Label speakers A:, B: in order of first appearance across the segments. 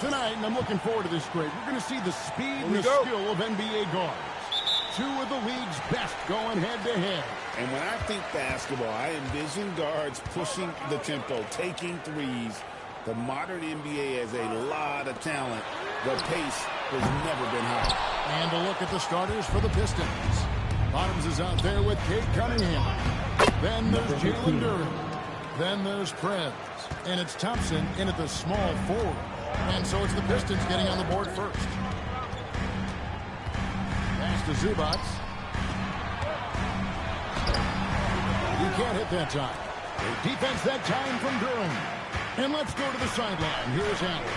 A: Tonight, and I'm looking forward to this grade, we're going to see the speed and the skill of NBA guards. Two of the league's best going head-to-head.
B: And when I think basketball, I envision guards pushing the tempo, taking threes. The modern NBA has a lot of talent. The pace has never been higher.
A: And a look at the starters for the Pistons. Bottoms is out there with Cade Cunningham. Then there's Jalen Duren. Then there's Prez. And it's Thompson in at the small forward. And so it's the Pistons getting on the board first. Pass to Zubac. He can't hit that time. A defense that time from Duren. And let's go to the sideline. Here's Allen.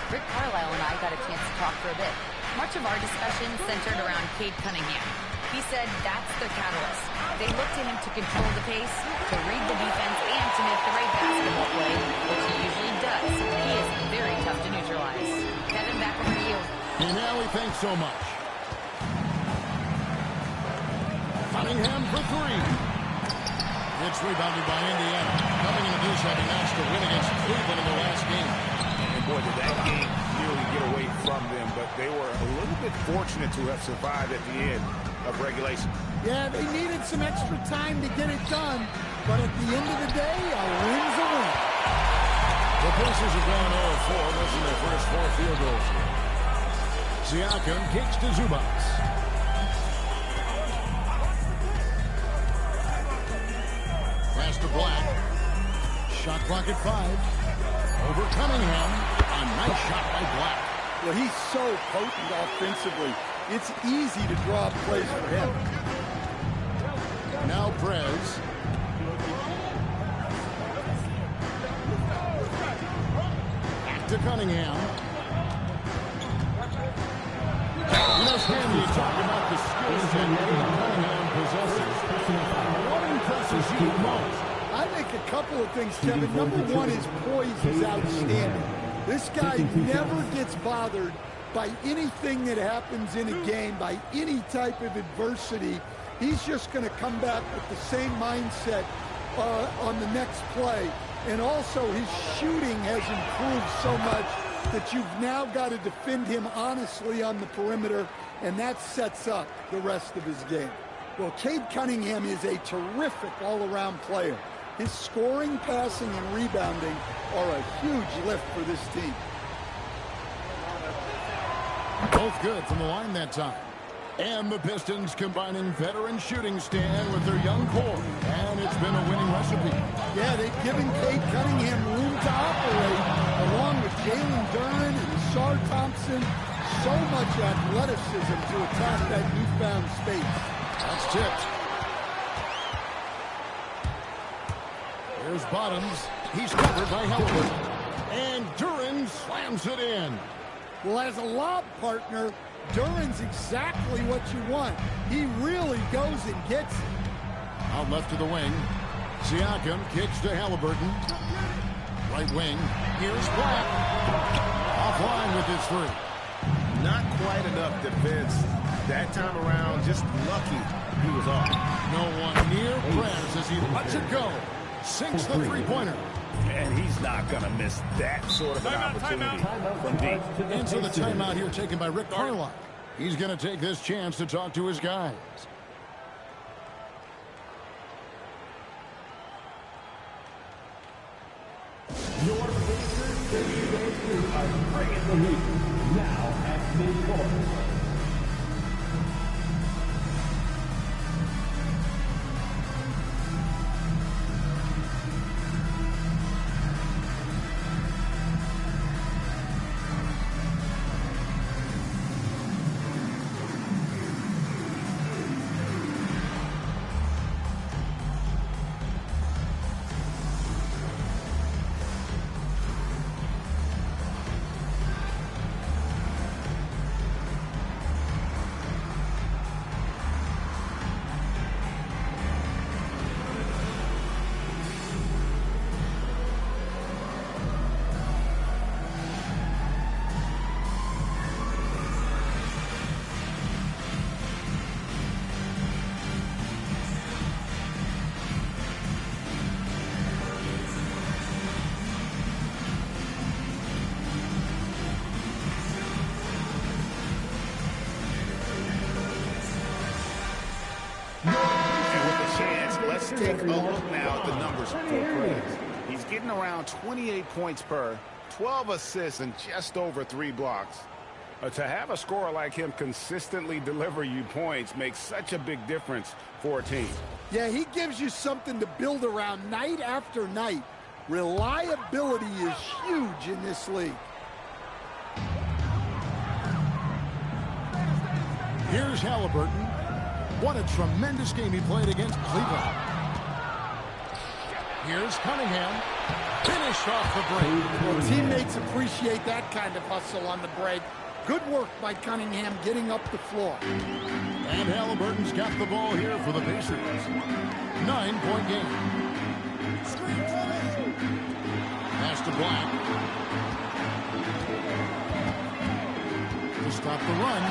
C: Rick Carlisle and I got a chance to talk for a bit. Much of our discussion centered around Cade Cunningham. He said that's the catalyst. They look to him to control the pace, to read the defense, and to make the right basketball play, which he usually does. He is very tough to neutralize. Kevin, back over to you.
A: And Allie, thanks so much. Cunningham for three. It's rebounded by Indiana. Coming into this having managed to win against Cleveland in the last game.
B: And boy, did that game nearly get away from them, but they were a little bit fortunate to have survived at the end of regulation.
D: Yeah, they needed some extra time to get it done, but at the end of the day, a win's a win.
A: The Pacers have gone 0-4, missing their first 4 field goals. Siakam kicks to Zubac. Pass to Black. Shot clock at 5. Over Cunningham. A nice shot by Black.
D: Well, he's so potent offensively. It's easy to draw plays for him.
A: Now Prez. Back to Cunningham. You know, Stan, you talk about the skills that Cunningham possesses. What impresses you most?
D: I think a couple of things, Kevin. Number one, his poise is outstanding. This guy never gets bothered by anything that happens in a game, by any type of adversity. He's just going to come back with the same mindset on the next play. And also, his shooting has improved so much that you've now got to defend him honestly on the perimeter, and that sets up the rest of his game. Well, Cade Cunningham is a terrific all-around player. His scoring, passing, and rebounding are a huge lift for this team.
A: Both good from the line that time. And the Pistons combining veteran shooting stand with their young core. And it's been a winning recipe.
D: Yeah, they've given Cade Cunningham room to operate, along with Jalen Duren and Ausar Thompson. So much athleticism to attack that newfound space.
A: That's tipped. Here's Bottoms. He's covered by Halliburton. And Duren slams it in.
D: Well, as a lob partner, Duren's exactly what you want. He really goes and gets it.
A: Out left to the wing. Siakam kicks to Halliburton. Right wing. Here's Black. Offline with his three.
B: Not quite enough defense that time around. Just lucky he was off.
A: No one near Prez as he lets it go. Sinks the three-pointer.
B: And he's not going to miss that sort of an opportunity from deep.
A: And so the timeout here taken by Rick Carlisle. He's going to take this chance to talk to his guys.
E: Your Pacers are bringing the heat now at midcourt.
B: Let's take a look now at the numbers for Prez. He's getting around 28 points per, 12 assists, and just over 3 blocks. To have a scorer like him consistently deliver you points makes such a big difference for a team.
D: Yeah, he gives you something to build around night after night. Reliability is huge in this league.
A: Here's Halliburton. What a tremendous game he played against Cleveland. Here's Cunningham. Finished off the break.
D: Well, teammates appreciate that kind of hustle on the break. Good work by Cunningham getting up the floor.
A: And Halliburton's got the ball here for the Pacers. 9-point game. Pass to Black. To stop the run.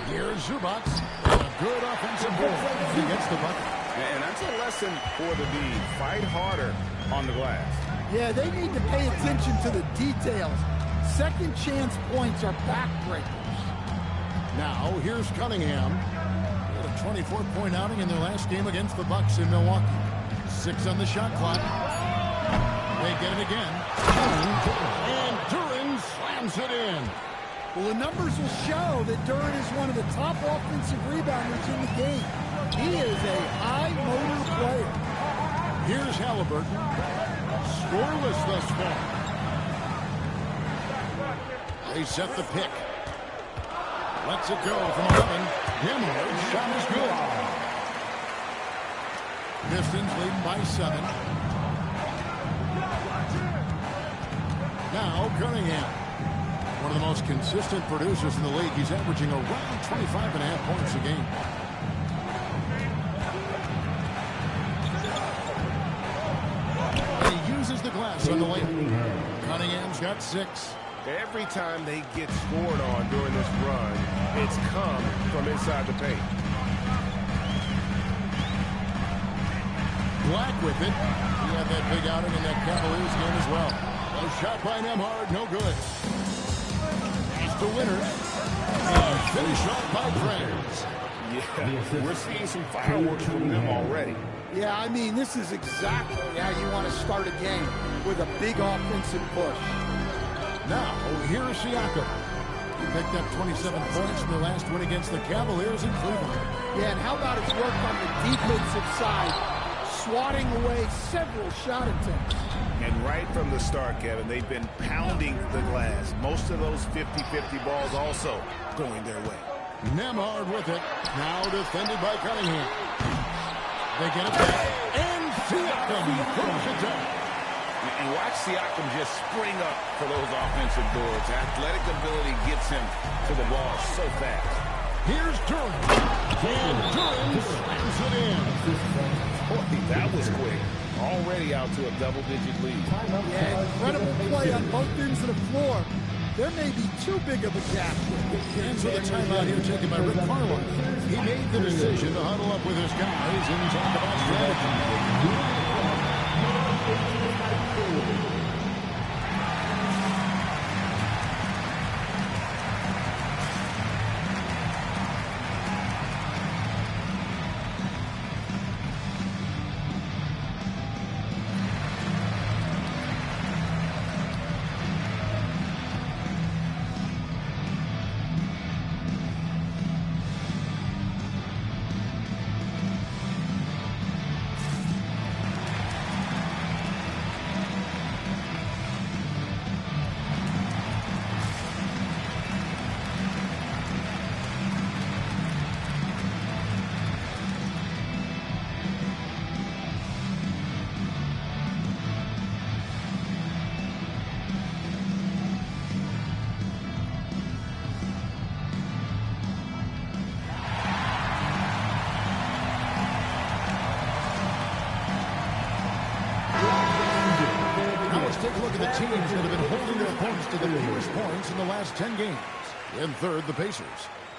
A: Here's Zubac. And a good offensive board. He gets the bucket.
B: And that's a lesson for the D. Fight harder on the glass.
D: Yeah, they need to pay attention to the details. Second chance points are backbreakers.
A: Now, here's Cunningham. He had a 24-point outing in their last game against the Bucks in Milwaukee. 6 on the shot clock. They get it again. And Duren slams it in.
D: Well, the numbers will show that Duren is one of the top offensive rebounders in the game. He is a high-motor player.
A: Here's Halliburton. Scoreless thus far. They set the pick. Lets it go from 11. Nembhard's shot is good. Pistons leading by 7. Now Cunningham. One of the most consistent producers in the league. He's averaging around 25.5 points a game. And he uses the glass on the layup. Cunningham's got 6.
B: Every time they get scored on during this run, it's come from inside the paint.
A: Black with it. He had that big outing in that Cavaliers game as well. A shot by Nembhard, no good. He's the winner. And finish off by Prez.
B: Yeah, we're seeing some fireworks from them already.
D: Yeah, I mean, this is exactly how you want to start a game, with a big offensive push.
A: Now, here's Siakam. He picked up 27 points in the last win against the Cavaliers in Cleveland.
D: Yeah, and how about his work on the defensive side, swatting away several shot attempts.
B: And right from the start, Kevin, they've been pounding the glass. Most of those 50-50 balls also going their way.
A: Nembhard with it. Now defended by Cunningham. They get it back. And Siakam throws it down.
B: And watch Siakam just spring up for those offensive boards. Athletic ability gets him to the ball so fast.
A: Here's Duren. And Duren slams it in.
B: Boy, that was quick. Already out to a double-digit lead.
D: Yeah, incredible play on both ends of the floor. There may be too big of a gap.
A: And so the timeout here taken by Rick Carlisle. He made the decision to huddle up with his guys and talk about strategy. Take a look at the teams that have been holding their opponents to the fewest points in the last 10 games. In third, the Pacers.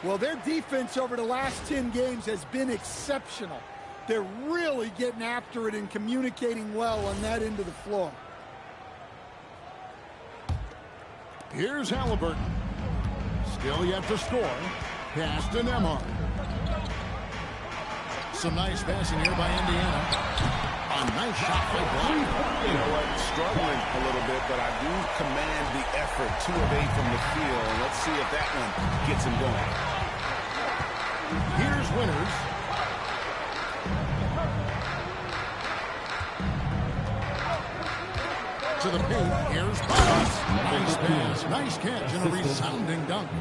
D: Well, their defense over the last 10 games has been exceptional. They're really getting after it and communicating well on that end of the floor.
A: Here's Halliburton. Still yet to score. Pass to Nembhard. Some nice passing here by Indiana. A nice shot by Brown.
B: You know what? Struggling a little bit, but I do command the effort 2 of 8 from the field. Let's see if that one gets him going.
A: Here's Winters. To the paint. Here's Bobas. Nice pass. Nice catch and a resounding dunk.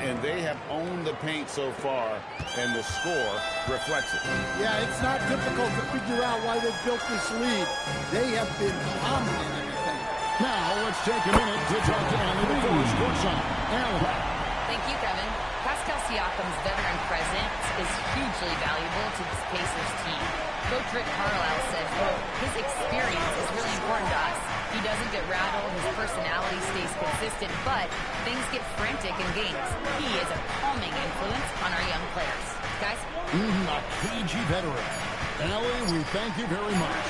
B: And they have owned the paint so far, and the score reflects it.
D: Yeah, it's not difficult to figure out why they built this lead. They have been dominant in the paint.
A: Now let's take a minute to talk to Allie before courtside. Allie.
C: Thank you, Kevin. Pascal Siakam's veteran presence is hugely valuable to this Pacers team. Coach Rick Carlisle says his experience is really important to us. He doesn't get rattled, his personality stays consistent, but things get frantic in games. He is a calming influence on our young players. Guys?
A: A cagey veteran. Allie, we thank you very much.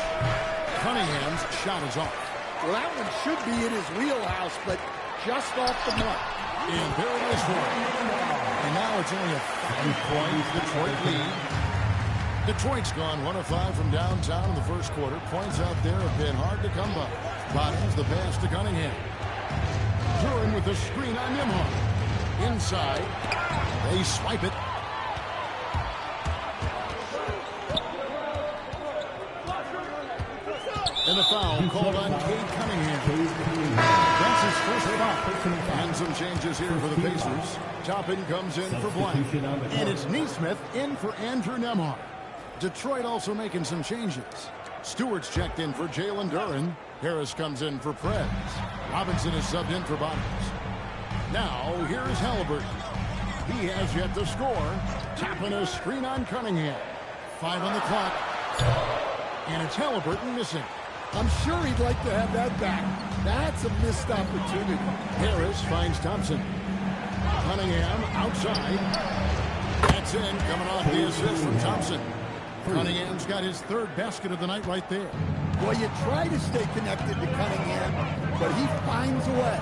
A: Cunningham's shot is off.
D: Well, that one should be in his wheelhouse, but just off the mark.
A: And there it is for him. And now it's only a 5-point Detroit lead. Detroit's gone 1 of 5 from downtown in the first quarter. Points out there have been hard to come by. Bottoms the pass to Cunningham. Duran with the screen on Nembhard. Inside. They swipe it. And a foul called on Cade Cunningham. That's his first foul. And some changes here for the Pacers. Toppin comes in for Blank. And it's Neesmith in for Andrew Nembhard. Detroit also making some changes. Stewart's checked in for Jalen Duran. Harris comes in for Preds. Robinson is subbed in for Bottoms. Now, here's Halliburton. He has yet to score. Tapping a screen on Cunningham. 5 on the clock. And it's Halliburton missing.
D: I'm sure he'd like to have that back. That's a missed opportunity.
A: Harris finds Thompson. Cunningham outside. That's in, coming off the assist from Thompson. Cunningham's got his 3rd basket of the night right there.
D: Well, you try to stay connected to Cunningham, but he finds a way.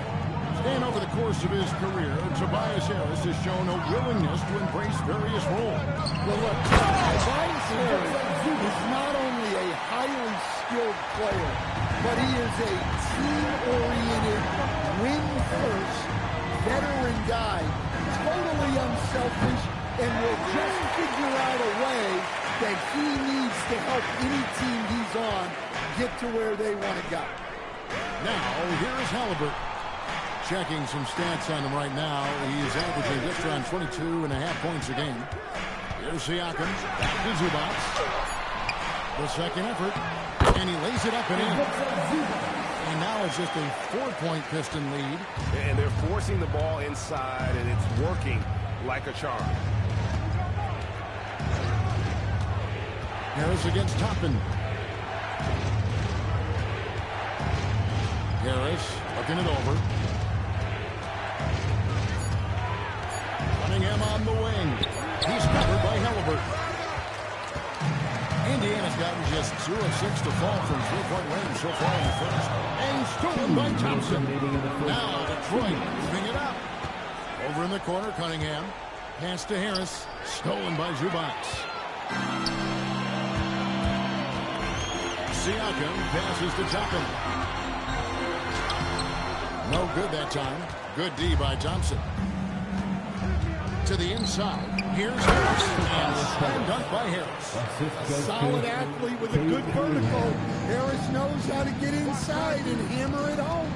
A: And over the course of his career, Tobias Harris has shown a willingness to embrace various roles.
D: Well, look, Tobias Harris is not only a highly skilled player, but he is a team-oriented, win-first, veteran guy, totally unselfish, and will just figure out a way that he needs to help any team he's on get to where they want to go.
A: Now, here's Halliburton. Checking some stats on him right now. He's averaging just around 22.5 points a game. Here's Siakam. Back to Zubac. The second effort. And he lays it up and in. And now it's just a 4-point Piston lead.
B: And they're forcing the ball inside, and it's working like a charm.
A: Harris against Toppin. Harris looking it over. Cunningham on the wing. He's covered by Halliburton. Indiana's gotten just 2 of 6 to fall from 3-point range so far in the first. And stolen by Thompson. Now Detroit moving it up. Over in the corner, Cunningham. Pass to Harris. Stolen by Zubac. Siakam passes to Toppin. No good that time. Good D by Thompson. To the inside. Here's Harris. And slam dunk by Harris.
D: A solid athlete with a good vertical. Harris knows how to get inside and hammer it home.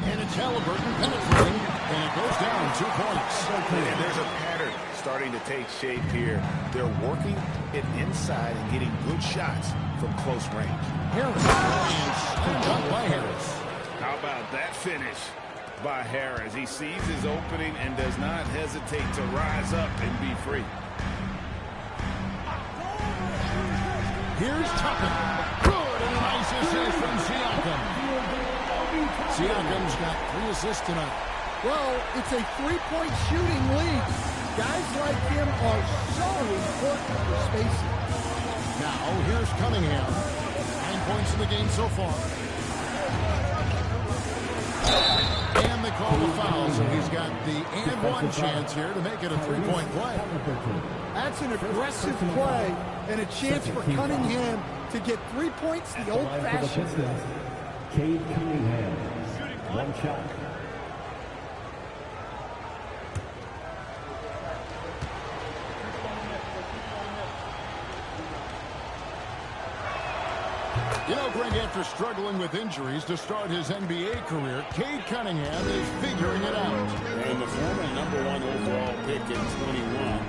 A: And it's Halliburton penetrating. And it goes down 2 points.
B: And there's a pattern starting to take shape here. They're working it inside and getting good shots from close range.
A: Harris. And slam dunk by Harris.
B: How about that finish by Harris? He sees his opening and does not hesitate to rise up and be free.
A: Here's Toppin. Good and nice assist from Siakam. Siakam's got 3 assists tonight.
D: Well, it's a 3-point shooting lead. Guys like him are so important for spacing.
A: Now, here's Cunningham. 9 points in the game so far. And the call the foul, so he's got the and one chance here to make it a three-point play.
D: That's an aggressive play and a chance for Cunningham to get 3 points the old-fashioned way.
E: Cade Cunningham, one shot.
A: You know, Greg, after struggling with injuries to start his NBA career, Cade Cunningham is figuring it out.
B: And the former #1 overall pick in 21.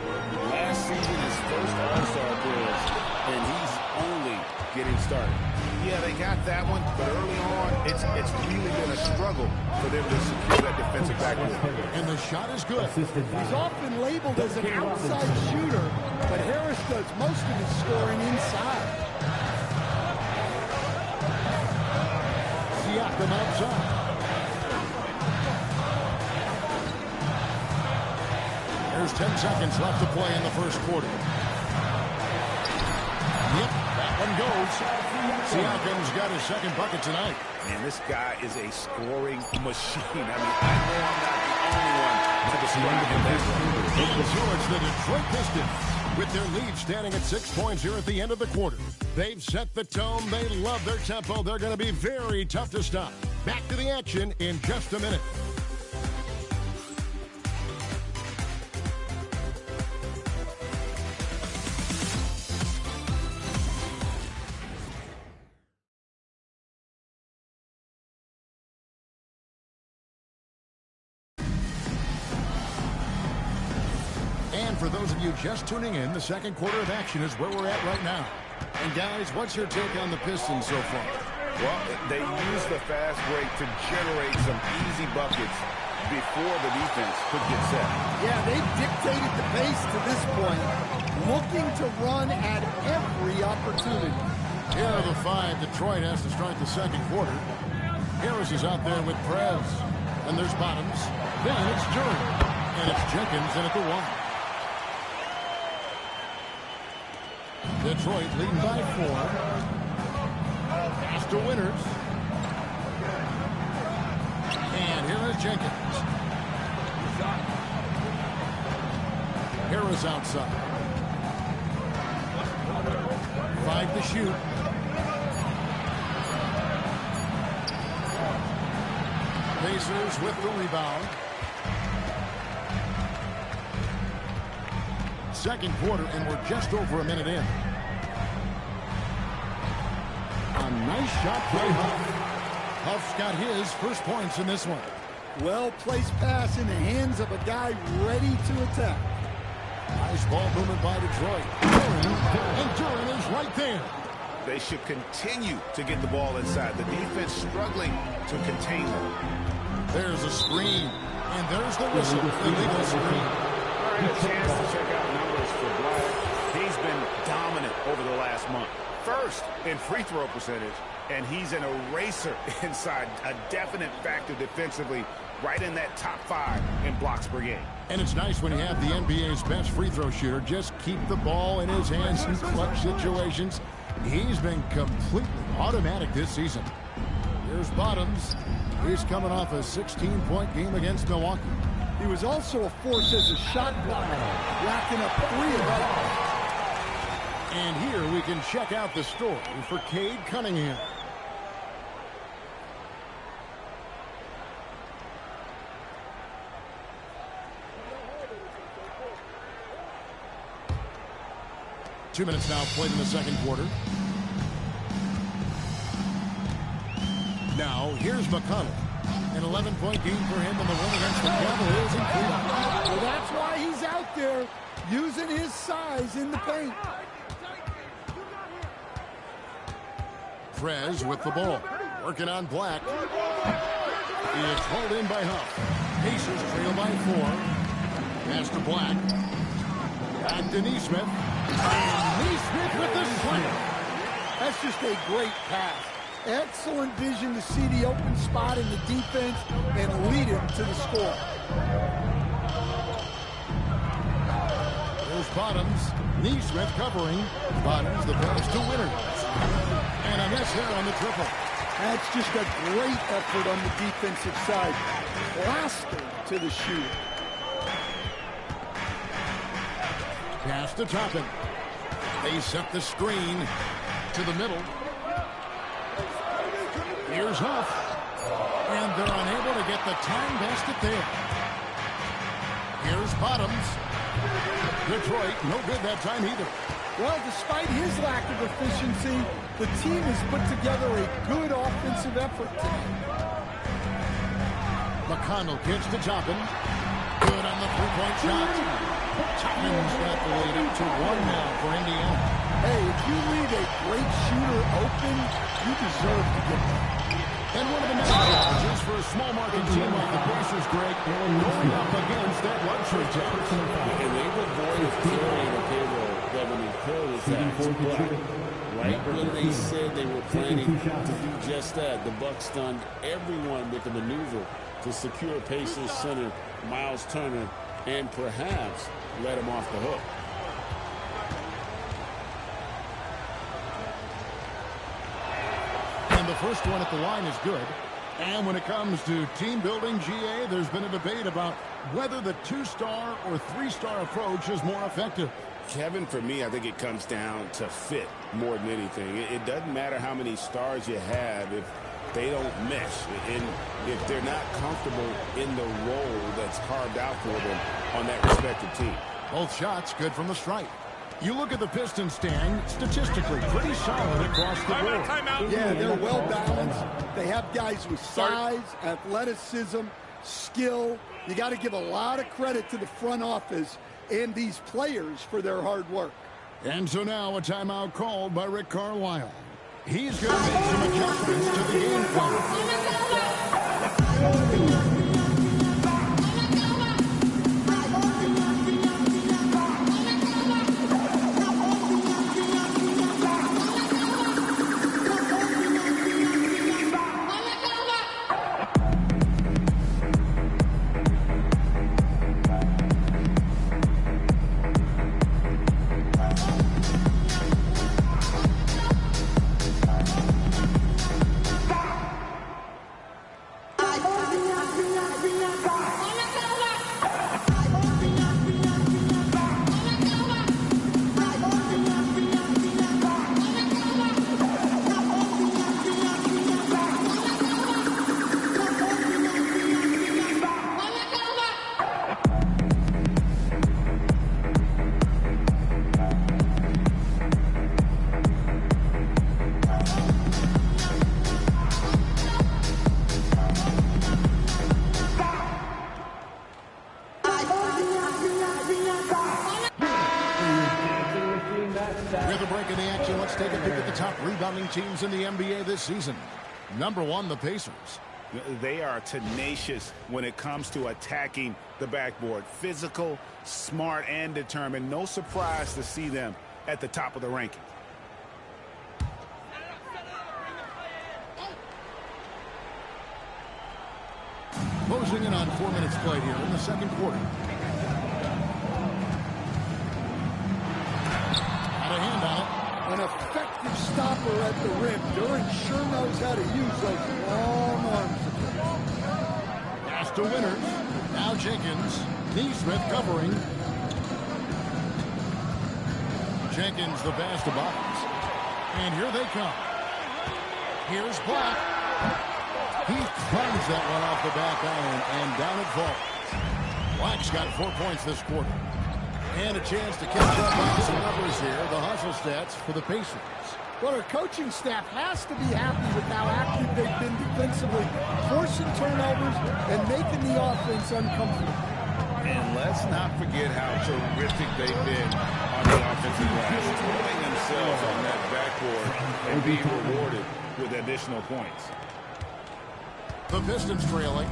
B: Last season, his first All-Star appearance, and he's only getting started. Yeah, they got that one, but early on, it's really been a struggle for them to secure that defensive backboard.
A: And the shot is good.
D: He's often labeled as an outside shooter, but Harris does most of his scoring inside.
A: Siakam outside. There's 10 seconds left to play in the first quarter. Yep, that one goes. Siakam's got his second bucket tonight.
B: Man, this guy is a scoring machine. I mean, I know I'm not the only one to describe him that way.
A: And so it's the Detroit Pistons with their lead standing at 6 points here at the end of the quarter. They've set the tone. They love their tempo. They're going to be very tough to stop. Back to the action in just a minute. For those of you just tuning in, the second quarter of action is where we're at right now. And guys, what's your take on the Pistons so far?
B: Well, they use the fast break to generate some easy buckets before the defense could get set.
D: Yeah, they've dictated the pace to this point, looking to run at every opportunity.
A: Here are the five. Detroit has to start the second quarter. Harris is out there with Prez. And there's Bottoms. Then it's Duren. And it's Jenkins in at the one. Detroit leading by 4. Pass to Winters. And here is Jenkins. Harris outside. 5 to shoot. Pacers with the rebound. Second quarter, and we're just over a minute in. A nice shot by Huff. Huff's got his first points in this one.
D: Well-placed pass in the hands of a guy ready to attack.
A: Nice ball movement by Detroit. And Duren is right there.
B: They should continue to get the ball inside. The defense struggling to contain them.
A: There's a screen. And there's the whistle. Illegal screen.
B: All right, a chance to check out numbers for Black. He's been dominant over the last month. First in free throw percentage, and he's an eraser inside. A definite factor defensively, right in that top 5 in blocks per game.
A: And it's nice when you have the NBA's best free throw shooter just keep the ball in his hands in clutch situations. He's been completely automatic this season. Here's Bottoms. He's coming off a 16-point game against Milwaukee.
D: He was also a force as a shot blocker, racking up 3 of them.
A: And here we can check out the story for Cade Cunningham. Two minutes now played in the second quarter. Now, here's McConnell. An 11-point game for him in the win against the Cavaliers in Cleveland.
D: Well, that's why he's out there using his size in the paint.
A: Prez with the ball. Working on Black. He is hauled in by Huff. Pacers trail by 4. Pass to Black. Back to Nesmith. And Nesmith with the slam.
D: That's just a great pass. Excellent vision to see the open spot in the defense and lead him to the score.
A: There's Bottoms. Nesmith covering. Bottoms, the pass to Winters. And a miss there on the triple.
D: That's just a great effort on the defensive side. plastered to the shooter.
A: Pass to Toppin. They set the screen to the middle. Here's Huff. And they're unable to get the time basket there. Here's Bottoms. Detroit, no good that time either.
D: Well, despite his lack of efficiency, the team has put together a good offensive effort today.
A: McConnell gives to Toppin. Good on the three-point shot. Toppin's got the lead up to 1 now for Indiana.
D: Hey, if you leave a great shooter open, you deserve to get that.
A: And one of the main challenges for a small market team like the Pacers, Greg, going up against that luxury tax.
B: And they've avoided carrying a payroll revenue clearly tax. But right when they said they were planning to do just that, the Bucks stunned everyone with the maneuver to secure Pacers center Miles Turner and perhaps let him off the hook.
A: And the first one at the line is good. And when it comes to team building, GA, there's been a debate about whether the 2-star or 3-star approach is more effective.
B: Kevin, for me, I think it comes down to fit more than anything. It doesn't matter how many stars you have if they don't mesh, and if they're not comfortable in the role that's carved out for them on that respective team.
A: Both shots good from the stripe. You look at the Pistons stand, statistically pretty solid across the board.
D: Yeah, they're well balanced. They have guys with size, athleticism, skill. You got to give a lot of credit to the front office and these players for their hard work.
A: And so now a timeout called by Rick Carlisle. He's going to make some adjustments to the game plan. With a break in the action, let's take a peek at the top rebounding teams in the NBA this season. Number 1, the Pacers.
B: They are tenacious when it comes to attacking the backboard. Physical, smart, and determined. No surprise to see them at the top of the ranking.
A: Closing in on 4 minutes played here in the second quarter. Got a hand on it.
D: An effective stopper at the rim. Durant sure knows how to use those long arms.
A: Pass to Winters. Now Jenkins. Neesmith covering. Jenkins the pass to Bottoms. And here they come. Here's Black. He climbs that one off the back iron, and down it falls. Black's got 4 points this quarter. And a chance to catch up on some numbers here. The hustle stats for the Pacers.
D: Well, our coaching staff has to be happy with how active they've been defensively, forcing turnovers and making the offense uncomfortable.
B: And let's not forget how terrific they've been on the offensive glass, throwing themselves on that backboard and being rewarded with additional points.
A: The Pistons trailing.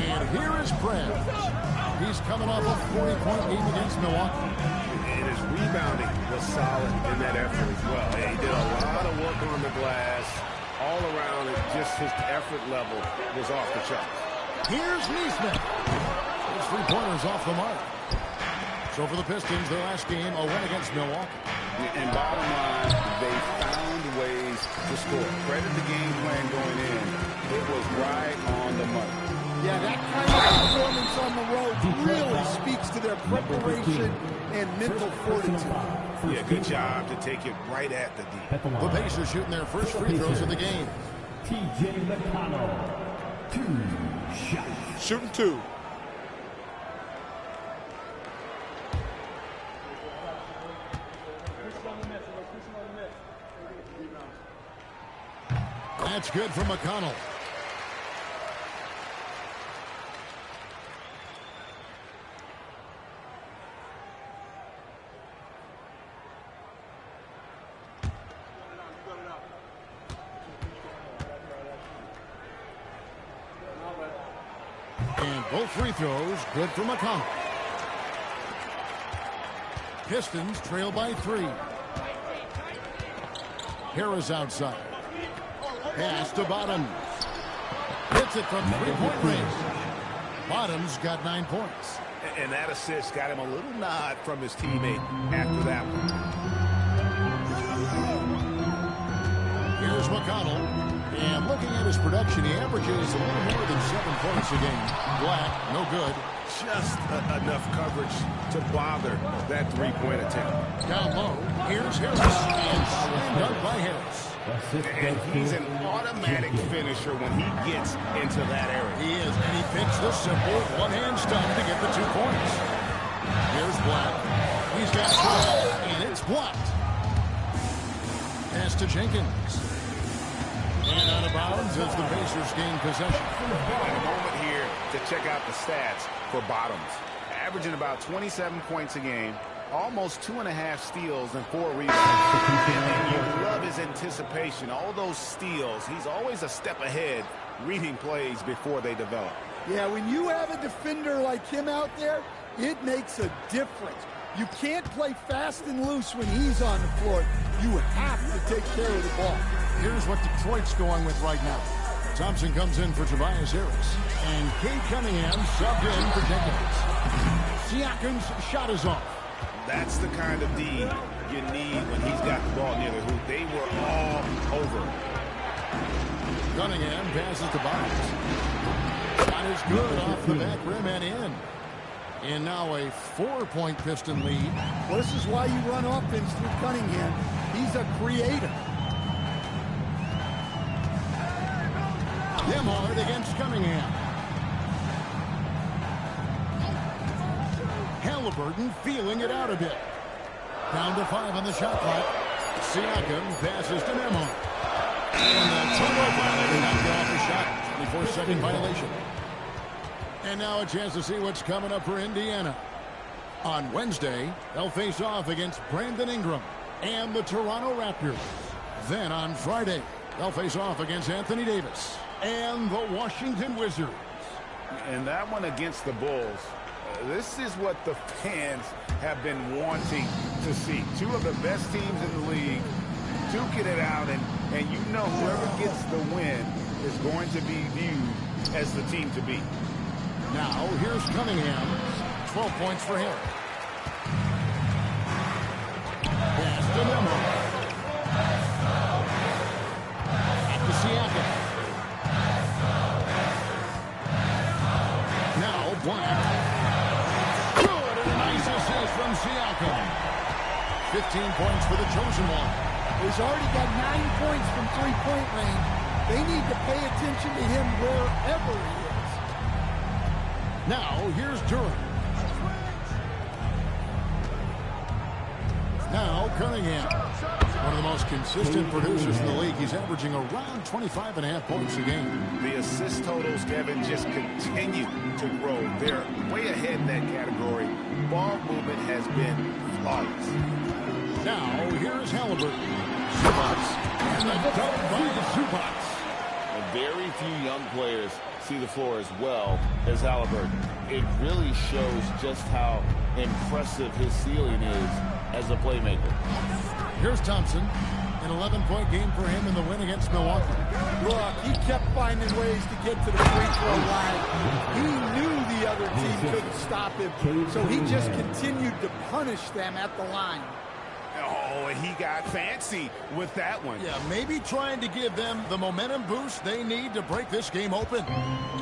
A: And here is Krebs. He's coming off a 40-point game against Milwaukee.
B: And his rebounding was solid in that effort as well. He did a lot of work on the glass. All around it, just his effort level was off the charts.
A: Here's Neesmith. His 3-pointer's off the mark. So for the Pistons, their last game, a win against Milwaukee.
B: And bottom line, they found ways to score. Credit the game plan going in. It was right on the money.
D: Yeah, that kind of performance on the road really speaks to their preparation and mental fortitude.
B: Yeah, good job to take it right at the D.
A: The Pacers shooting their first free throws of the game.
E: T.J. McConnell, 2 shots.
F: Shooting 2.
A: That's good for McConnell. And both free throws good for McConnell. Pistons trail by 3. Harris outside. Pass to Bottoms. Hits it from three-point range. Bottoms got 9 points.
B: And that assist got him a little nod from his teammate after that one.
A: Here's McConnell. And looking at his production, he averages a little more than 7 points a game. Black, no good.
B: Just enough coverage to bother that three-point attempt.
A: Down low, here's Harris. And slam dunk by Harris.
B: And he's an automatic finisher when he gets into that area.
A: He is, and he picks the simple one-hand stump to get the 2 points. Here's Black. He's got 12, and it's blocked. Pass to Jenkins. And out of bounds as the Pacers gain possession.
B: And a moment here to check out the stats for Bottoms. Averaging about 27 points a game, almost 2.5 steals and 4 rebounds. And you love his anticipation. All those steals, he's always a step ahead, reading plays before they develop.
D: Yeah, when you have a defender like him out there, it makes a difference. You can't play fast and loose when he's on the floor. You have to take care of the ball.
A: Here's what Detroit's going with right now. Thompson comes in for Tobias Harris. And Cade Cunningham subbed in for Jenkins. Siakam's shot is off.
B: That's the kind of D you need when he's got the ball near the hoop. They were all over.
A: Cunningham passes to Bottoms. Shot is good off the back rim and in. And now a 4-point Piston lead.
D: Well, this is why you run offense through Cunningham. He's a creator.
A: Nembhard against Cunningham. Halliburton feeling it out a bit. Down to 5 on the shot clock. Siakam passes to Nembhard. And the turnover violator knocked off the shot. 24-second violation. And now a chance to see what's coming up for Indiana. On Wednesday, they'll face off against Brandon Ingram and the Toronto Raptors. Then on Friday, they'll face off against Anthony Davis and the Washington Wizards.
B: And that one against the Bulls. This is what the fans have been wanting to see. 2 of the best teams in the league duking it out, and you know whoever gets the win is going to be viewed as the team to beat.
A: Now, here's Cunningham. 12 points for him. Pass to Nembhard. Back to Siakam. Now, Black. Good, and a nice assist from Siakam. 15 points for the chosen one.
D: He's already got 9 points from three-point range. They need to pay attention to him wherever he is.
A: Now, here's Durant. Now, Cunningham. One of the most consistent producers in the league. He's averaging around 25.5 points a game.
B: The assist totals, Kevin, just continue to grow. They're way ahead in that category. Ball movement has been flawless.
A: Now, here's Halliburton. Zubac. And the dunk by Zubac.
G: Very few young players see the floor as well as Halliburton. It really shows just how impressive his ceiling is as a playmaker.
A: Here's Thompson. An 11-point game for him in the win against Milwaukee.
D: Look, he kept finding ways to get to the free throw line. He knew the other team couldn't stop him, so he just continued to punish them at the line.
B: Oh, he got fancy with that one.
A: Yeah, maybe trying to give them the momentum boost they need to break this game open.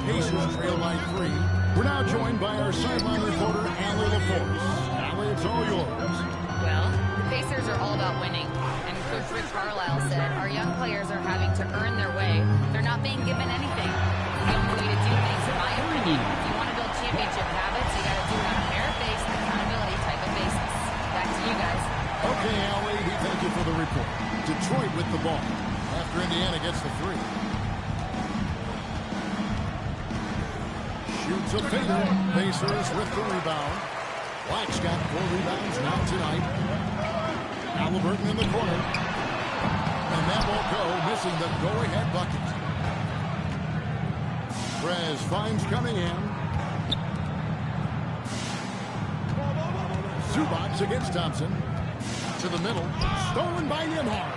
A: Pacers trail by 3. We're now joined by our sideline reporter, Allie LaForce. Allie, it's all yours.
C: Well, the Pacers are all about winning. And Coach Rick Carlisle said our young players are having to earn their way. They're not being given anything. It's the only way to do things, in my opinion. If you want to build championship habits, you got to do it on a merit-based accountability type of basis. Back to you guys.
A: Okay, Allie, we thank you for the report. Detroit with the ball after Indiana gets the 3. Shoots a fader. Pacers with the rebound. Black's got 4 rebounds now tonight. Halliburton in the corner. And that won't go, missing the go-ahead bucket. Perez finds Cunningham. Zubac against Thompson. To the middle. Stolen by Nembhard.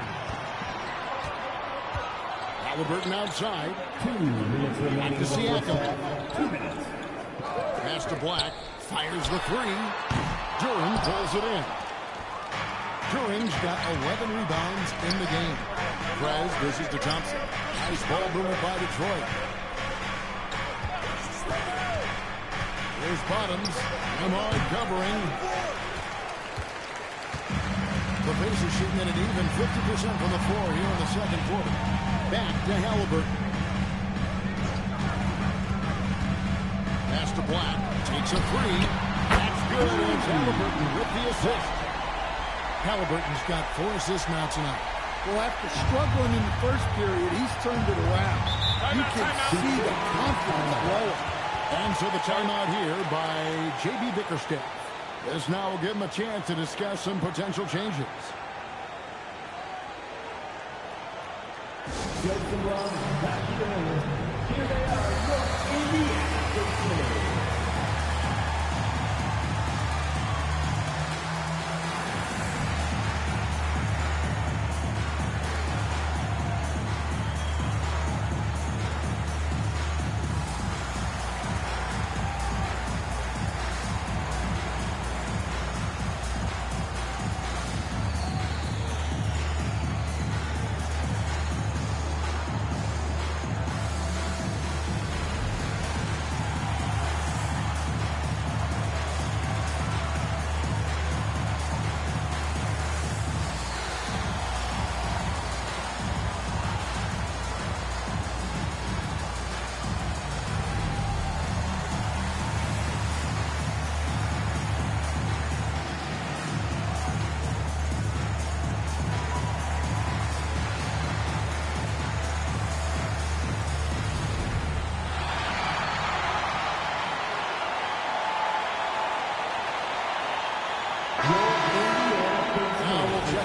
A: Halliburton outside.
E: 2 minutes remaining.
A: Back to Siakam.
E: 2 minutes.
A: Pass to Black. Fires the 3. Duren pulls it in. Duren's got 11 rebounds in the game. Perez dishes to Thompson. Nice ball movement by Detroit. Here's Bottoms. Nembhard covering. The Pacers shooting at an even 50% from the floor here in the second quarter. Back to Halliburton. Pass to Black. Takes a 3. That's good. It's Halliburton with the assist. Halliburton's got 4 assists now tonight.
D: Well, after struggling in the first period, he's turned it around. You can see the confidence growing.
A: And so the timeout here by J.B. Bickerstaff. This now will give him a chance to discuss some potential changes.
E: Jason Ross back together. Here they are, your Indiana Pacers.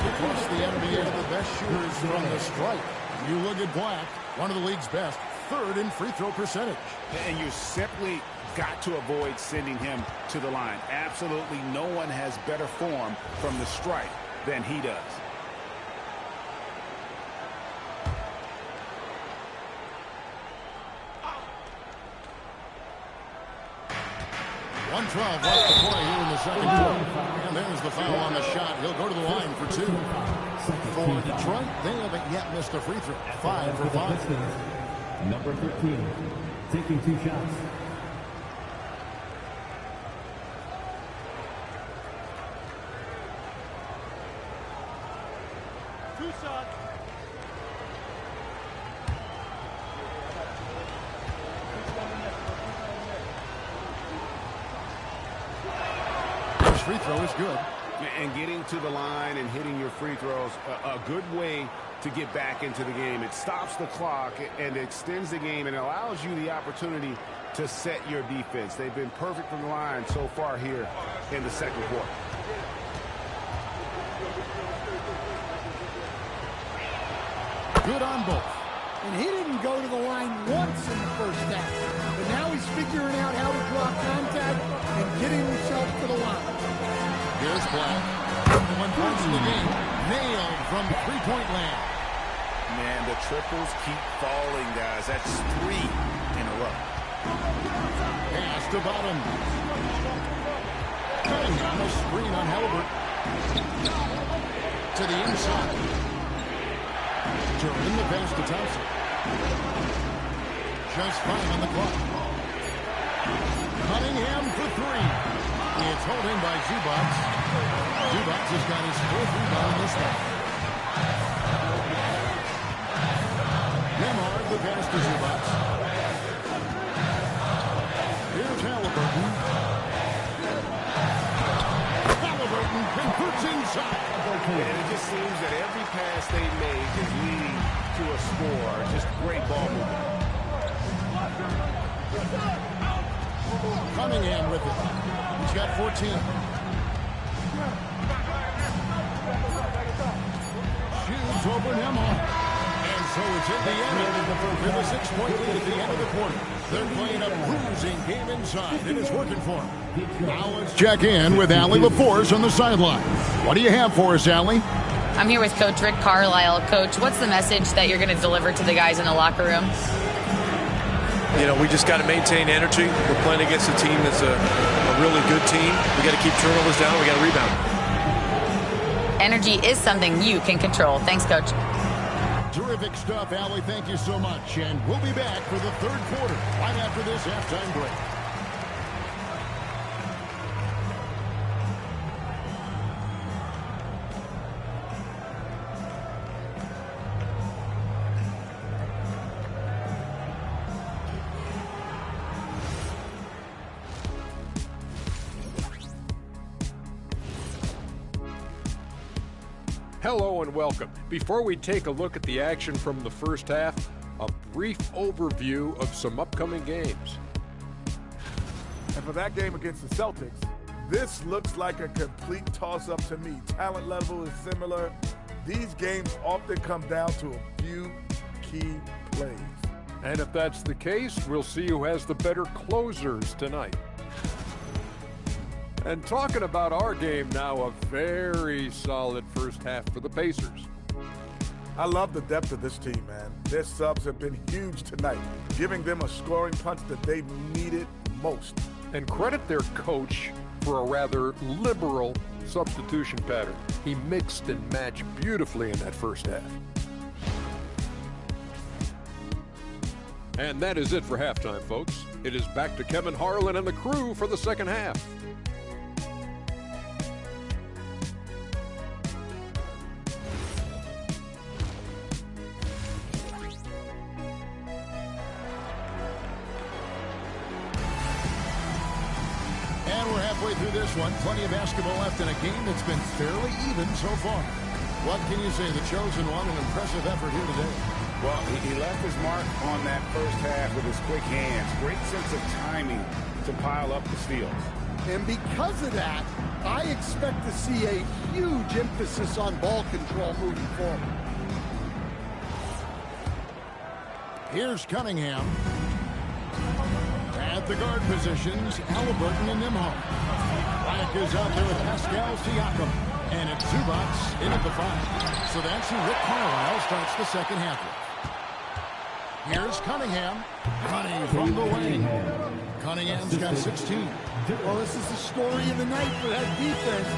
A: Across the NBA, the best shooters from the stripe. You look at Black, one of the league's best, 3rd in free throw percentage.
B: And you simply got to avoid sending him to the line. Absolutely no one has better form from the stripe than he does.
A: .12 left to play here in the second quarter. And there's the foul on the shot. He'll go to the line for 2. For Detroit, they haven't yet missed a free throw. 5 for 5.
E: Number 13, taking 2 shots.
A: Free throw is good.
B: And getting to the line and hitting your free throws, a good way to get back into the game. It stops the clock and extends the game and allows you the opportunity to set your defense. They've been perfect from the line so far here in the second quarter.
A: Good on both.
D: And he didn't go to the line once in the first half. But now he's figuring out how to draw contact and getting himself to the line.
A: Here's Black. 1 point in the game. Nailed from three-point land.
B: Man, the triples keep falling, guys. That's 3 in a row.
A: Pass to Bottoms. Cunningham, a screen on Halliburton. To the inside. Duran the pass to Thompson. Just 5 on the clock. Cunningham for 3. It's held in by Zubac. Zubac has got his 4th rebound this one. Nembhard the pass to Zubac. Here's Halliburton. Halliburton converts inside.
B: And it just seems that every pass they make is leading to a score. Just great ball movement.
A: Cunningham with it. He's got 14. Shoots over Nembhard. And so it's at the end with a 6-point lead at the end of the quarter. They're playing a bruising game inside. It is working for them. Now let's check in with Allie LaForce on the sideline. What do you have for us, Allie?
C: I'm here with Coach Rick Carlisle. Coach, what's the message that you're going to deliver to the guys in the locker room?
F: You know, we just got to maintain energy. We're playing against a team that's a really good team. We got to keep turnovers down. We got to rebound.
C: Energy is something you can control. Thanks, Coach.
A: Terrific stuff, Allie. Thank you so much. And we'll be back for the third quarter right after this halftime break.
H: Hello and welcome. Before we take a look at the action from the first half, a brief overview of some upcoming games.
I: And for that game against the Celtics, this looks like a complete toss-up to me. Talent level is similar. These games often come down to a few key plays.
H: And if that's the case, we'll see who has the better closers tonight. And talking about our game now, a very solid first half for the Pacers.
I: I love the depth of this team, man. Their subs have been huge tonight, giving them a scoring punch that they've needed most.
H: And credit their coach for a rather liberal substitution pattern. He mixed and matched beautifully in that first half. And that is it for halftime, folks. It is back to Kevin Harlan and the crew for the second half.
A: Through this one, plenty of basketball left in a game that's been fairly even so far. What can you say? The chosen one, an impressive effort here today.
B: Well, he left his mark on that first half with his quick hands. Great sense of timing to pile up the steals.
D: And because of that, I expect to see a huge emphasis on ball control moving forward.
A: Here's Cunningham. At the guard positions, Halliburton and Nembhard. Black is out there with Pascal Siakam. And it's Zubac in at the 5. So that's who Rick Carlisle starts the second half with. Here's Cunningham. Cunningham from the wing. Cunningham's got 16.
D: Well, this is the story of the night for that defense.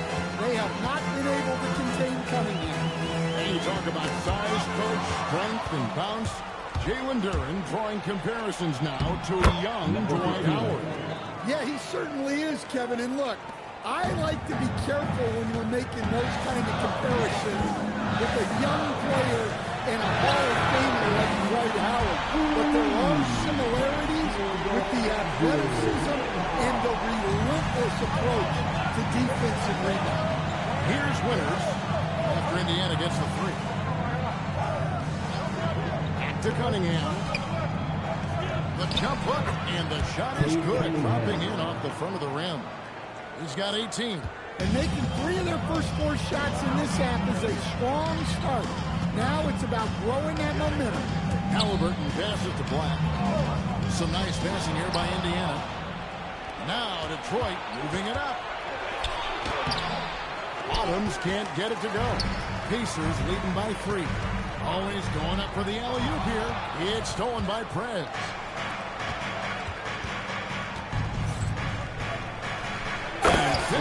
D: They have not been able to contain Cunningham.
A: And you talk about size, coach, strength, and bounce. Jalen Duran drawing comparisons now to a young Dwight Howard.
D: Yeah, he certainly is, Kevin. And look, I like to be careful when we're making those kind of comparisons with a young player and a Hall of Famer like Dwight Howard. But there are similarities with the athleticism and the relentless approach to defense and rebound.
A: Here's Winters after Indiana gets the 3. To Cunningham. The jump hook, and the shot is good, dropping in off the front of the rim. He's got 18.
D: And making 3 of their first 4 shots in this half is a strong start. Now it's about growing that momentum.
A: Halliburton passes to Black. Some nice passing here by Indiana. Now Detroit moving it up. Bottoms can't get it to go. Pacers leading by 3. Always going up for the alley-oop here. It's stolen by Prez.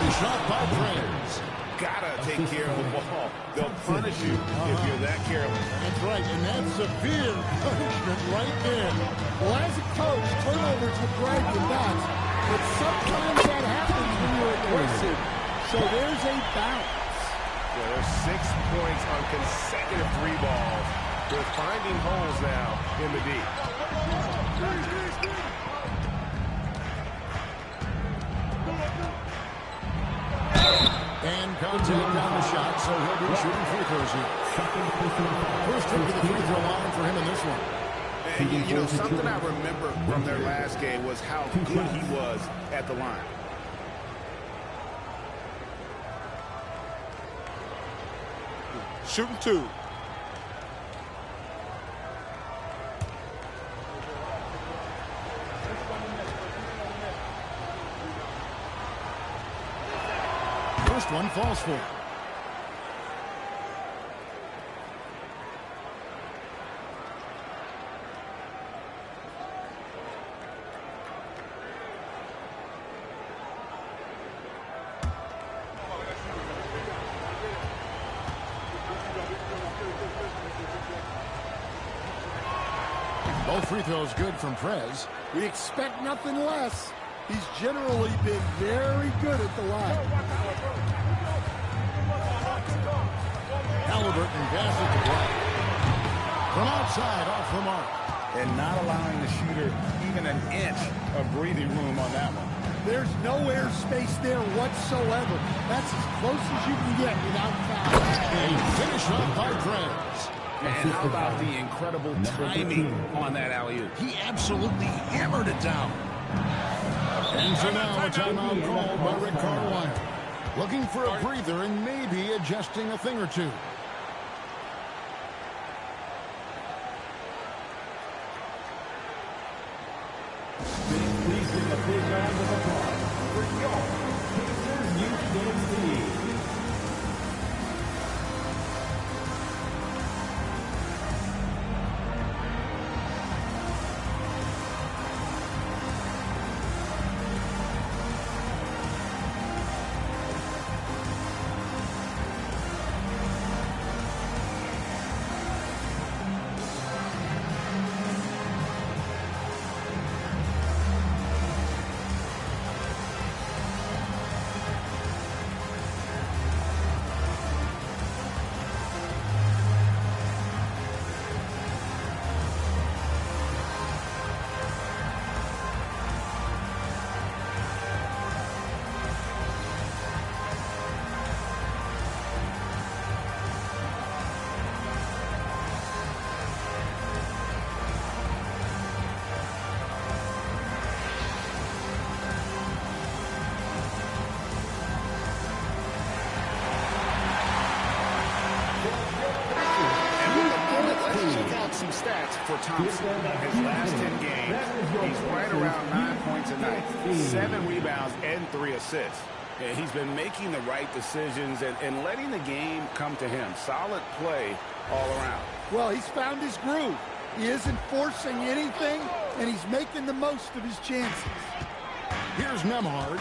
A: Finish off by Prez.
B: Gotta take care of the ball. They'll punish you if you're that careless.
A: That's right, and that's severe punishment right there.
D: Well, as a coach, turnovers will drive you nuts, but sometimes that happens when you're aggressive. So there's a bounce.
J: Yeah, there's 6 points on consecutive 3 balls. They're finding holes now in the D.
A: And contact on the shot, so he'll be shooting free throws here. First trip to the free throw line for him in this one.
B: And, you know, something I remember from their last game was how good he was at the line.
J: Shooting 2.
A: First one falls for him. Both free throws good from Prez.
D: We expect nothing less. He's generally been very good at the line.
A: Halliburton passes to Black. From outside, off the mark.
B: And not allowing the shooter even an inch of breathing room on that one.
D: There's no air space there whatsoever. That's as close as you can get without foul.
A: And finish off by Prez.
B: And how about the incredible timing on that alley-oop?
A: He absolutely hammered it down. And so now a timeout called by Rick Carlisle. Looking for a breather and maybe adjusting a thing or two.
E: Please give a big round of applause for your Pacers Youth Games League.
B: Some stats for Thompson. His last 10 games, he's right around 9 points a night, 7 rebounds, and 3 assists. And he's been making the right decisions and letting the game come to him. Solid play all around.
D: Well, he's found his groove. He isn't forcing anything, and he's making the most of his chances.
A: Here's Nembhard.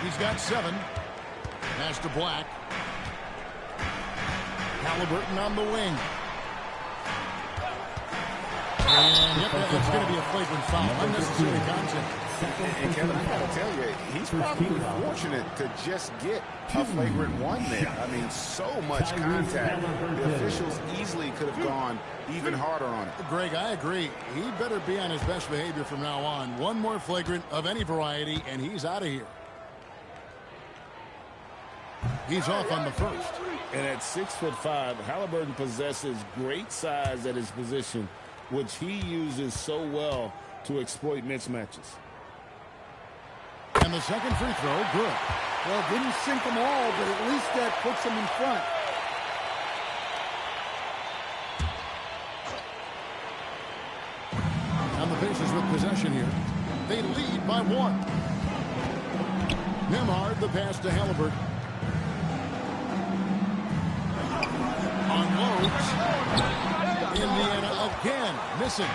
A: He's got 7. Pass to Black. Halliburton on the wing. And yep, that's going to be a flagrant foul. Unnecessary contact.
B: And Kevin, I got to tell you, he's probably fortunate to just get a flagrant 1 there. I mean, so much contact. The officials easily could have gone even harder on it.
A: Greg, I agree. He better be on his best behavior from now on. One more flagrant of any variety, and he's out of here. He's off on the first.
B: And at 6'5", Halliburton possesses great size at his position, which he uses so well to exploit mismatches.
A: And the second free throw, good.
D: Well, didn't sink them all, but at least that puts them in front.
A: And the Pacers with possession here. They lead by 1. Nembhard, the pass to Halliburton. Unloads. Indiana again missing.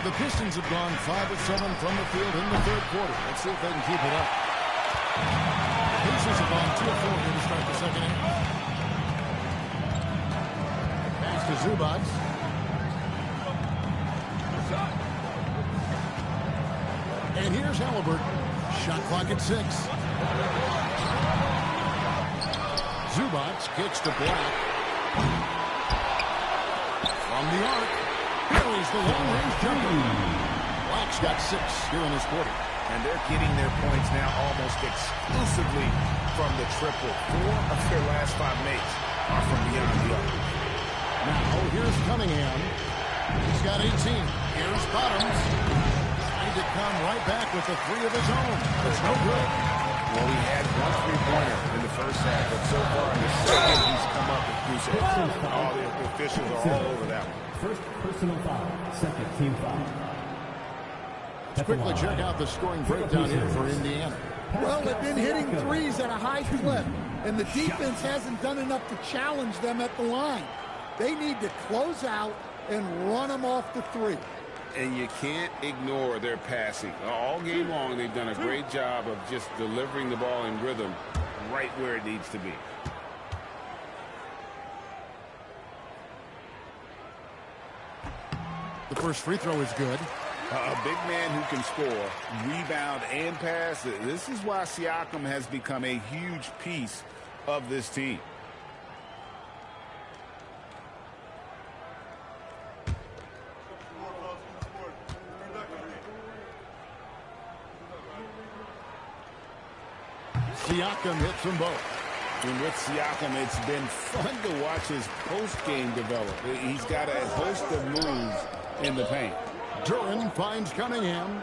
A: The Pistons have gone 5 of 7 from the field in the third quarter. Let's see if they can keep it up. Pacers have gone 2 of 4 here to start the second half. Pass to Zubac. And here's Halliburton. Shot clock at 6. Zubac kicks to Black. From the arc. Buries the long-range jumper. Black's got 6 here in this quarter.
J: And they're getting their points now almost exclusively from the triple. 4 of their last 5 makes are from beyond the arc.
A: Now here's Cunningham. He's got 18. Here's Bottoms. Trying to come right back with the 3 of his own. It's no good.
J: Well, he had 1 3-pointer in the first half, but so far in the second, he's come up with crucial. All the officials are all over that one.
E: First personal foul, second team foul.
A: Let's quickly check out the scoring breakdown here for Indiana.
D: Well, they've been hitting threes at a high clip, and the defense hasn't done enough to challenge them at the line. They need to close out and run them off the 3.
B: And you can't ignore their passing. All game long, they've done a great job of just delivering the ball in rhythm right where it needs to be.
A: The first free throw is good.
B: A big man who can score, rebound, and pass. This is why Siakam has become a huge piece of this team.
A: Siakam hits them both.
B: And with Siakam, it's been fun to watch his post-game develop. He's got a host of moves in the paint.
A: Duran finds Cunningham.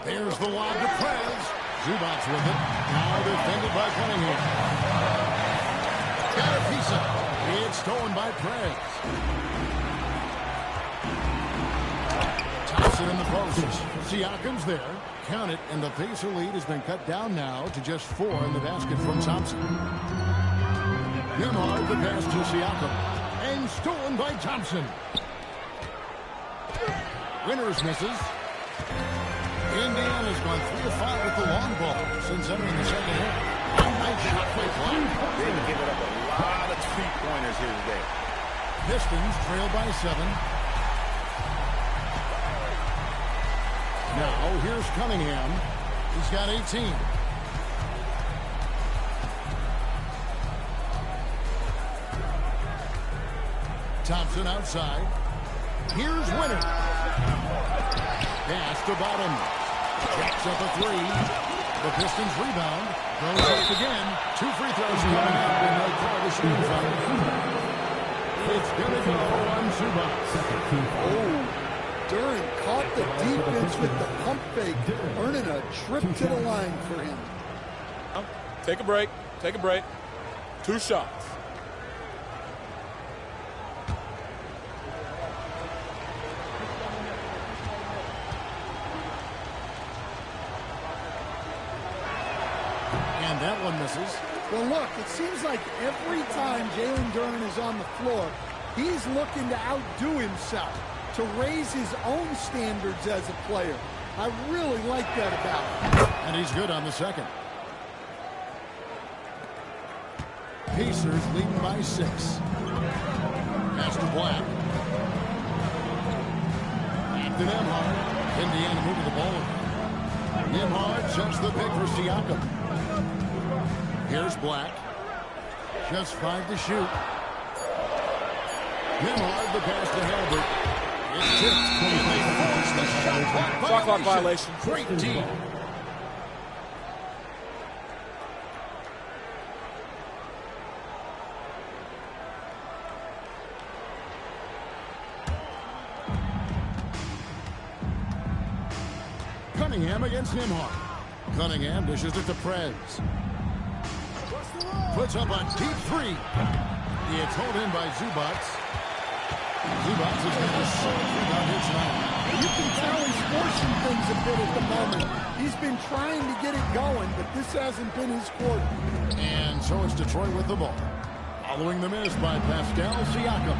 A: There's the lob to Prez. Zubac with it. Now defended by Cunningham. Got a piece of it. It's stolen by Prez. Thompson in the post. Siakam's there. Count it, and the Pacer lead has been cut down now to just 4 in the basket from Thompson. Nembhard the pass to Siakam. And stolen by Thompson. Winters misses. Indiana's gone 3 of 5 with the long ball since entering the second half. A nice shot by Black.
J: They've given up a lot of 3-pointers here today.
A: Pistons trail by 7. Now here's Cunningham. He's got 18. Thompson outside. Here's Winter. Pass to Bottom. Jacks up a 3. The Pistons rebound. Goes up again. 2 free throws coming up. And no call the shooting foul. It's going to go on Zubac.
D: Oh, Duran caught the defense with the pump fake, earning a trip to the line for him.
K: Take a break. Take a break. 2 shots.
A: And that one misses.
D: Well, look, it seems like every time Jalen Duran is on the floor, he's looking to outdo himself, to raise his own standards as a player. I really like that about him.
A: And he's good on the second. Pacers leading by 6. Pass to Black. Back to Nembhard. Indiana moving the ball. Nembhard sets the pick for Siakam. Here's Black. Just 5 to shoot. Nembhard the pass to Halliburton. It's tipped. The shot clock violation. Great team. Cunningham against Nembhard. Cunningham dishes it to Prez. Puts up a deep 3. It's held in by Zubac. Zubac has got a solid rebound here tonight.
D: You can tell he's forcing things a bit at the moment. He's been trying to get it going, but this hasn't been his quarter.
A: And so it's Detroit with the ball. Following the miss by Pascal Siakam.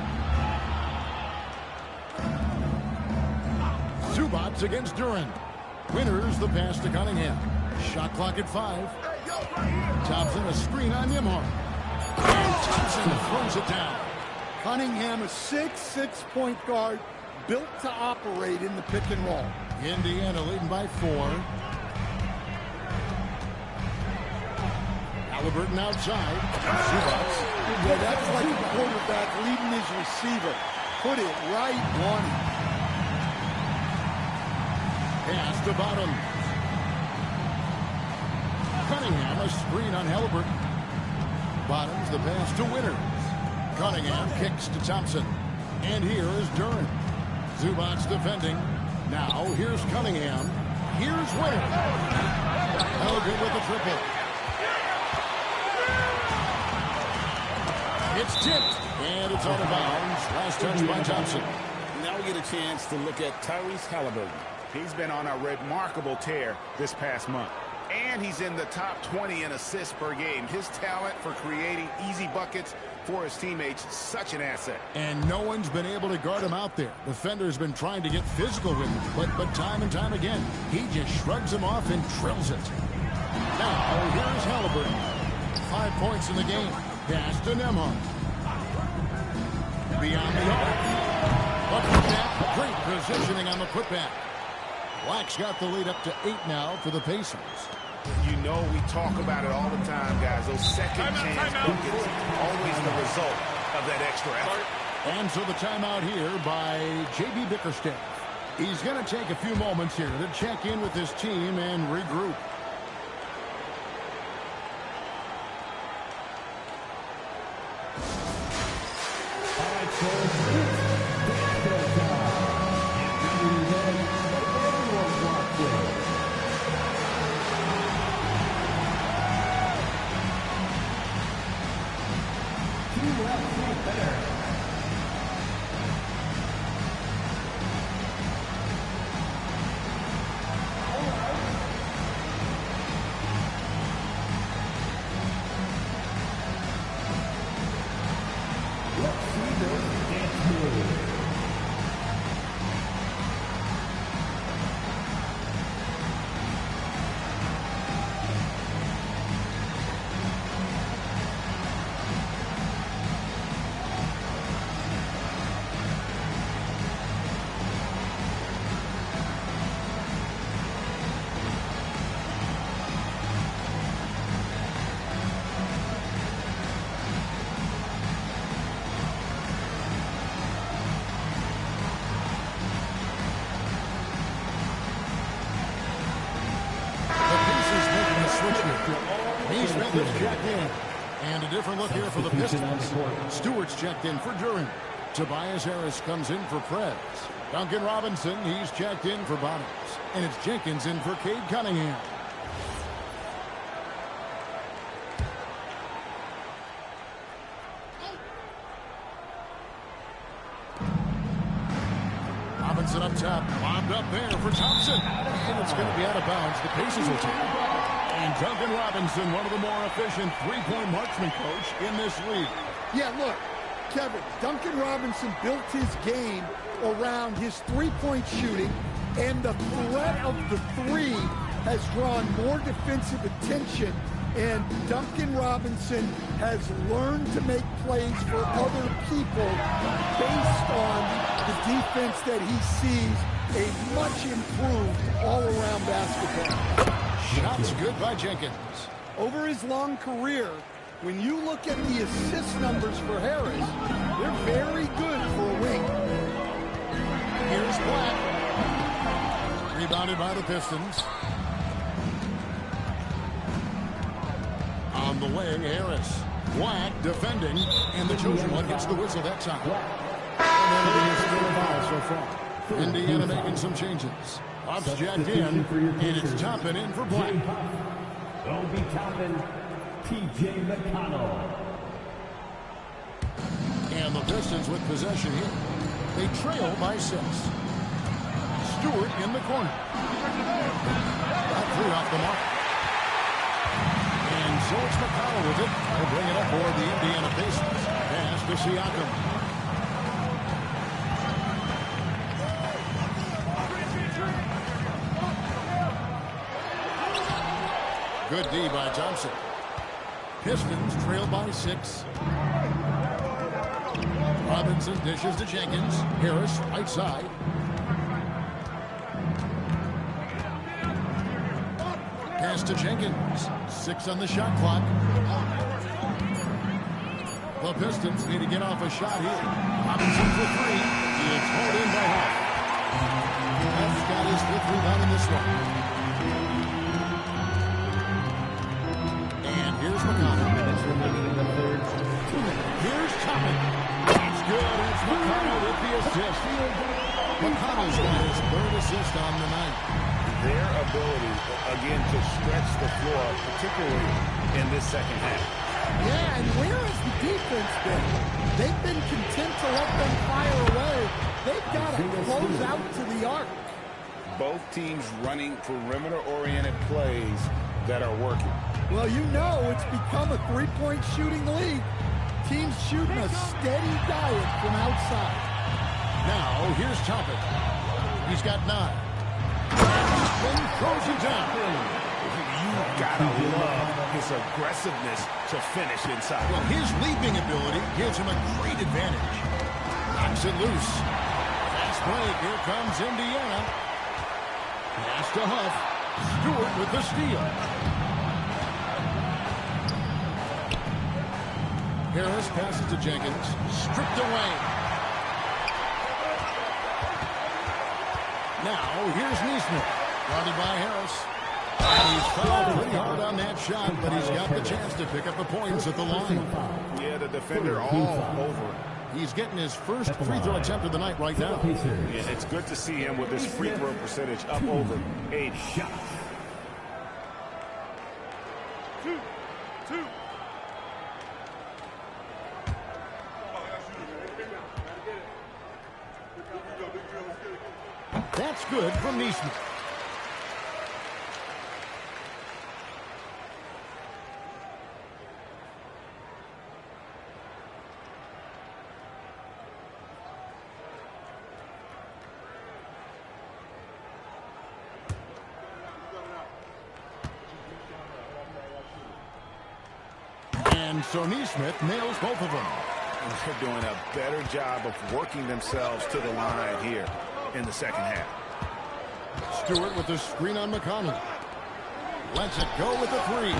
A: Zubac against Duran. Winters the pass to Cunningham. Shot clock at 5. Thompson a screen on Nembhard. And Thompson throws it down.
D: Cunningham, a 6'6" point guard, built to operate in the pick and roll.
A: Indiana leading by 4. Halliburton outside. Zubac.
D: Yeah, that's like a quarterback leading his receiver. Put it right on him.
A: Pass to Bottoms. Cunningham a screen on Halliburton. Bottoms the pass to Winters. Cunningham kicks to Thompson. And here is Duren. Zubac defending. Now here's Cunningham. Here's Winters. Elgin with the triple. It's tipped. And it's out of bounds. Last touch by Thompson.
B: Now we get a chance to look at Tyrese Halliburton.
J: He's been on a remarkable tear this past month. And he's in the top 20 in assists per game. His talent for creating easy buckets for his teammates, such an asset.
A: And no one's been able to guard him out there. Defender's been trying to get physical with him, but time and time again, he just shrugs him off and drills it. Now, here's Halliburton. 5 points in the game. Pass to Nembhard. Beyond the arc. Putback. Great positioning on the putback. Black's got the lead up to 8 now for the Pacers.
J: You know we talk about it all the time, guys. Those second chance buckets, always the result of that extra effort.
A: And so the timeout here by J.B. Bickerstaff. He's going to take a few moments here to check in with his team and regroup. And a different look here for the Pistons. Stewart's checked in for Duren. Tobias Harris comes in for Prez. Duncan Robinson, he's checked in for Bottoms. And it's Jenkins in for Cade Cunningham. Robinson up top, bombed up there for Thompson. And it's going to be out of bounds. The Pacers will take it. And Duncan Robinson, one of the more efficient three-point marksman, coach, in this league.
D: Yeah, look, Kevin, Duncan Robinson built his game around his three-point shooting, and the threat of the three has drawn more defensive attention, and Duncan Robinson has learned to make plays for other people based on the defense that he sees, a much improved all-around basketball.
A: Shots good by Jenkins.
D: Over his long career, when you look at the assist numbers for Harris, they're very good for a wing.
A: Here's Black. Rebounded by the Pistons. On the wing, Harris. Black defending, and the chosen one gets the whistle that time. And still a foul so far. Indiana making some changes. Hobbs jacked in, and it's Toppin in for Black.
E: Obi Toppin, T.J. McConnell.
A: And the Pistons with possession here. They trail by 6. Stewart in the corner. That 3 off the mark. And so it's McConnell with it. They'll bring it up for the Indiana Pacers. Pass to Siakam. Good D by Thompson. Pistons trail by 6. Robinson dishes to Jenkins. Harris, right side. Pass to Jenkins. 6 on the shot clock. The Pistons need to get off a shot here. Robinson for 3. It's hauled in by Huff. Huff's got his 5th rebound in this one. And here's McConnell. Here's Toppin. That's good. It's McConnell with the assist. McConnell's got his 3rd assist on the night.
J: Their ability, again, to stretch the floor, particularly in this second half.
D: Yeah, and where has the defense been? They've been content to let them fire away. They've got to close out to the arc.
J: Both teams running perimeter-oriented plays that are working.
D: Well, you know it's become a three-point shooting league. Teams shooting a steady diet from outside.
A: Now, here's Toppin. He's got 9. Then throws it down.
J: You've got to love his aggressiveness to finish inside.
A: Well, his leaping ability gives him a great advantage. Knocks it loose. Fast break. Here comes Indiana. Pass to Huff. Stewart with the steal. Harris passes to Jenkins. Stripped away. Now, here's Neesmith. Guarded by Harris. He's fouled pretty hard on that shot, but he's got the chance to pick up the points at the line.
J: Yeah, the defender all over.
A: He's getting his first free throw attempt of the night right now.
J: Yeah, it's good to see him with his free throw percentage up over 80.
A: That's good from Neesmith. And so Neesmith nails both of them.
J: They're doing a better job of working themselves to the line here in the second half.
A: Stewart with the screen on McConnell. Lets it go with the 3.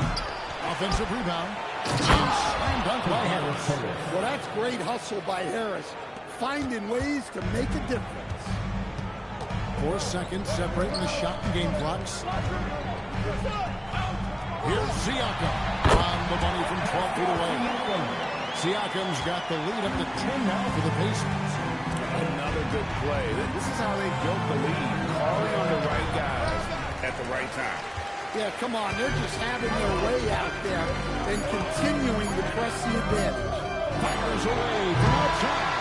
A: Offensive rebound. Slam dunk by Harris.
D: Well, that's great hustle by Harris. Finding ways to make a difference.
A: 4 seconds separating the shot and game clocks. Here's Siakam. On the money from 12 feet away. Siakam's got the lead up to 10 now for the Pacers.
J: Another good play. This is how they built the lead. Calling on the right guys at the right time.
D: Yeah, come on. They're just having their way out there and continuing to press the advantage.
A: Fires away from outside.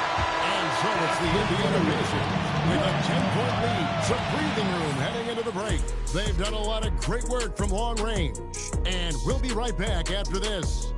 A: And so it's the Indiana Pacers with a 10-point lead. Some breathing room heading into the break. They've done a lot of great work from long range. And we'll be right back after this.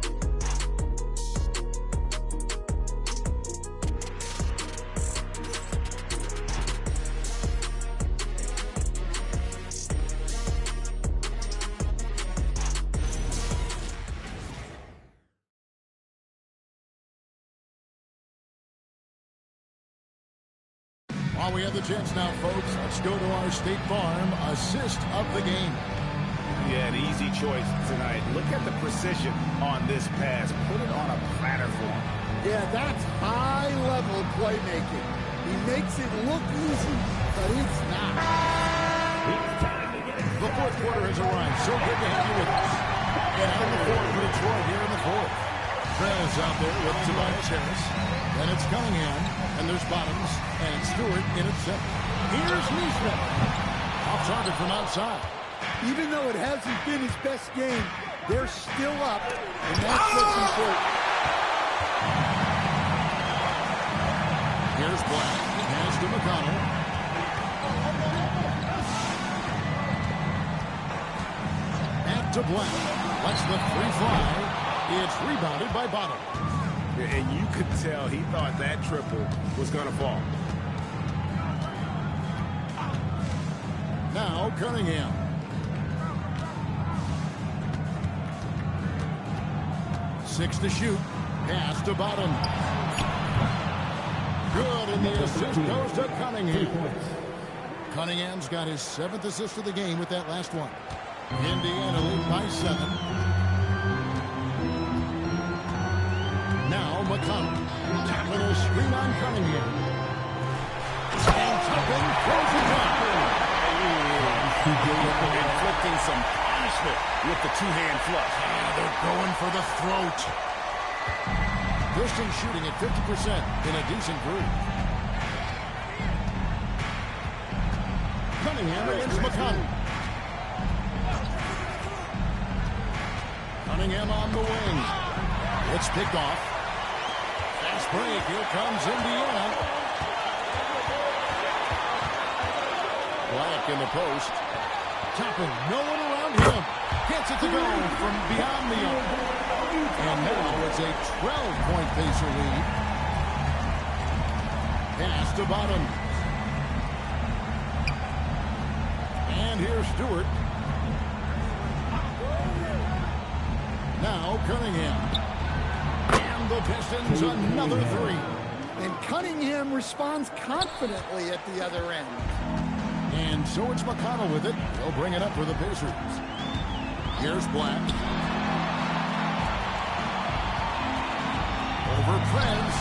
A: While we have the chance now, folks, let's go to our State Farm assist of the game.
J: Yeah, an easy choice tonight. Look at the precision on this pass. Put it on a platter for him.
D: Yeah, that's high-level playmaking. He makes it look easy, but it's not.
A: The fourth quarter has arrived. So good to have you with us. And out on the floor for Detroit here in the fourth. Trez out there with Tobias Harris. Then it's Cunningham. And there's Bottoms. And Stewart in at 7. Here's Neesmith. Off target from outside.
D: Even though it hasn't been his best game, they're still up, and that's what's important.
A: Here's Black. Hands to McConnell. Back to Black. Lets the 3 fly. It's rebounded by Bottom.
J: And you could tell he thought that triple was going to fall.
A: Now Cunningham. 6 to shoot. Pass to Bottom. Good, and the assist goes to Cunningham. Cunningham's got his 7th assist of the game with that last one. Indiana lead by 7. Now McConnell. Tapping a screen on Cunningham. And Toppin throws it down.
J: Inflicting some punishment with the two-hand flush.
A: They're going for the throat. Pistons shooting at 50% in a decent group. Cunningham against McConnell. Cunningham on the wing. It's picked off. Fast break. Here comes Indiana. Black in the post. Toppin, no one around him. Gets it to go from beyond the arc. And now it's a 12-point Pacer lead. Pass to Bottom. And here's Stewart. Now Cunningham. And the Pistons another 3.
D: And Cunningham responds confidently at the other end.
A: And so it's McConnell with it. He'll bring it up for the Pacers. Here's Black. Over Prez.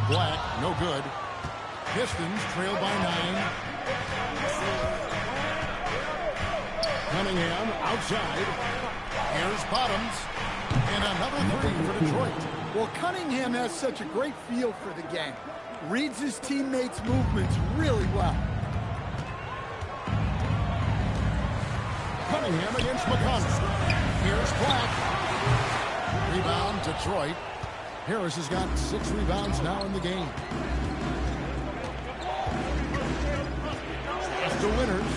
A: Black, no good. Pistons trail by 9. Cunningham outside. Here's Bottoms. And another 3 for Detroit.
D: Well, Cunningham has such a great feel for the game. Reads his teammates' movements really well.
A: Cunningham against McConnell. Here's Black. Rebound, Detroit. Harris has got 6 rebounds now in the game. Pass to Winters.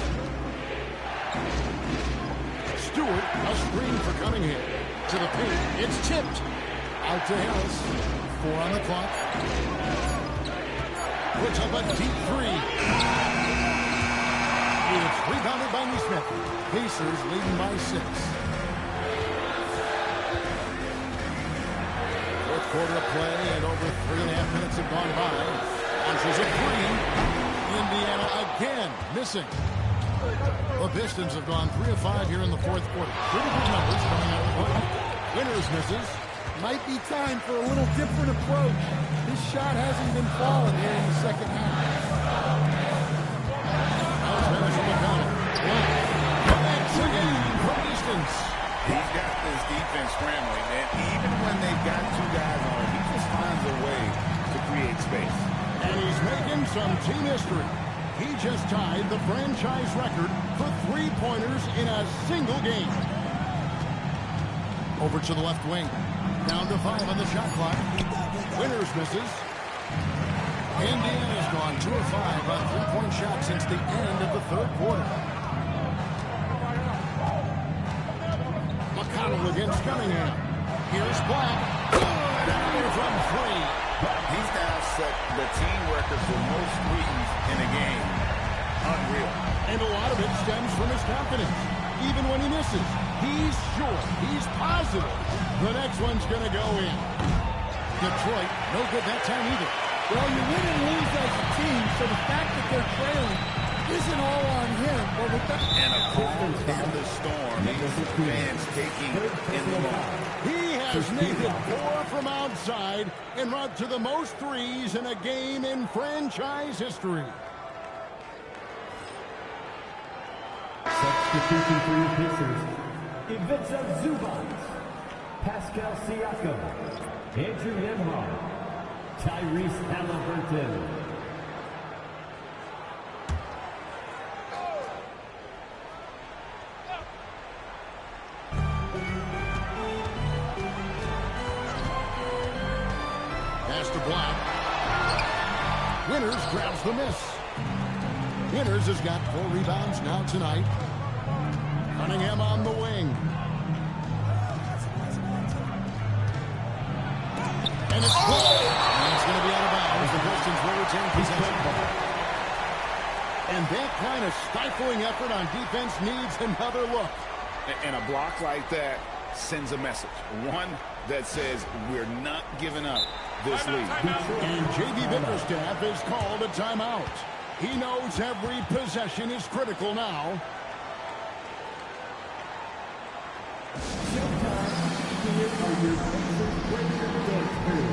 A: Stewart, a screen for Cunningham. To the paint, it's tipped. Out to Harris. 4 on the clock. Puts up a deep 3. It's rebounded by Nesmith. Pacers leading by 6. Fourth quarter of play, and over 3.5 minutes have gone by. Launches a 3. Indiana again missing. The Pistons have gone 3 of 5 here in the fourth quarter. Pretty good numbers coming out of play. Winters misses.
D: Might be time for a little different approach. His shot hasn't been falling here in the second half.
J: He's got this defense scrambling, and even when they've got 2 guys on him, he just finds a way to create space.
A: And he's making some team history. He just tied the franchise record for 3-pointers in a single game. Over to the left wing. Down to 5 on the shot clock. Winters misses. Indiana's gone 2 of 5 on 3-point shots since the end of the third quarter. McConnell against Cunningham. Here's Black. Good from 3.
J: He's now set the team record for most threes in a game. Unreal.
A: And a lot of it stems from his confidence. Even when he misses, he's sure, he's positive the next one's going to go in. Detroit, no good that time either.
D: Well, you win and lose as a team, so the fact that they're trailing isn't all on him. But with that
J: and a calm thunderstorm, fans taking in the moment.
A: He has made it 4 from outside and brought to the most threes in a game in franchise history.
E: Substitution for your Pacers, Ivica Zubac, Pascal Siakam, Andrew Nembhard, Tyrese Halliburton.
A: Pass to Black. Winters grabs the miss. Winters has got 4 rebounds now tonight. Cunningham on the wing. And it's close. And it's going to be out of bounds. The Pistons will retain possession. And that kind of stifling effort on defense needs another look.
J: And a block like that sends a message. 1,
B: that says we're not giving up this lead.
A: And J.B. Bickerstaff is called a timeout. He knows every possession is critical now.
E: Showtime. Here are your Pacers regular dance crew.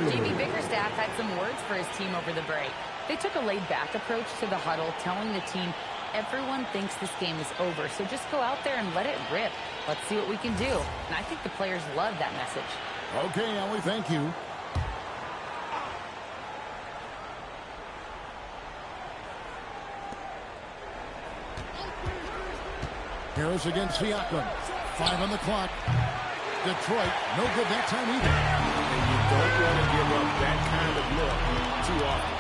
C: J.B. Bickerstaff had some words for his team over the break. They took a laid-back approach to the huddle, telling the team, everyone thinks this game is over, so just go out there and let it rip. Let's see what we can do. And I think the players love that message.
A: Okay, Ellie, thank you. Harris against Siakam. 5 on the clock. Detroit, no good that time either.
J: And you don't want to give up that kind of look too often.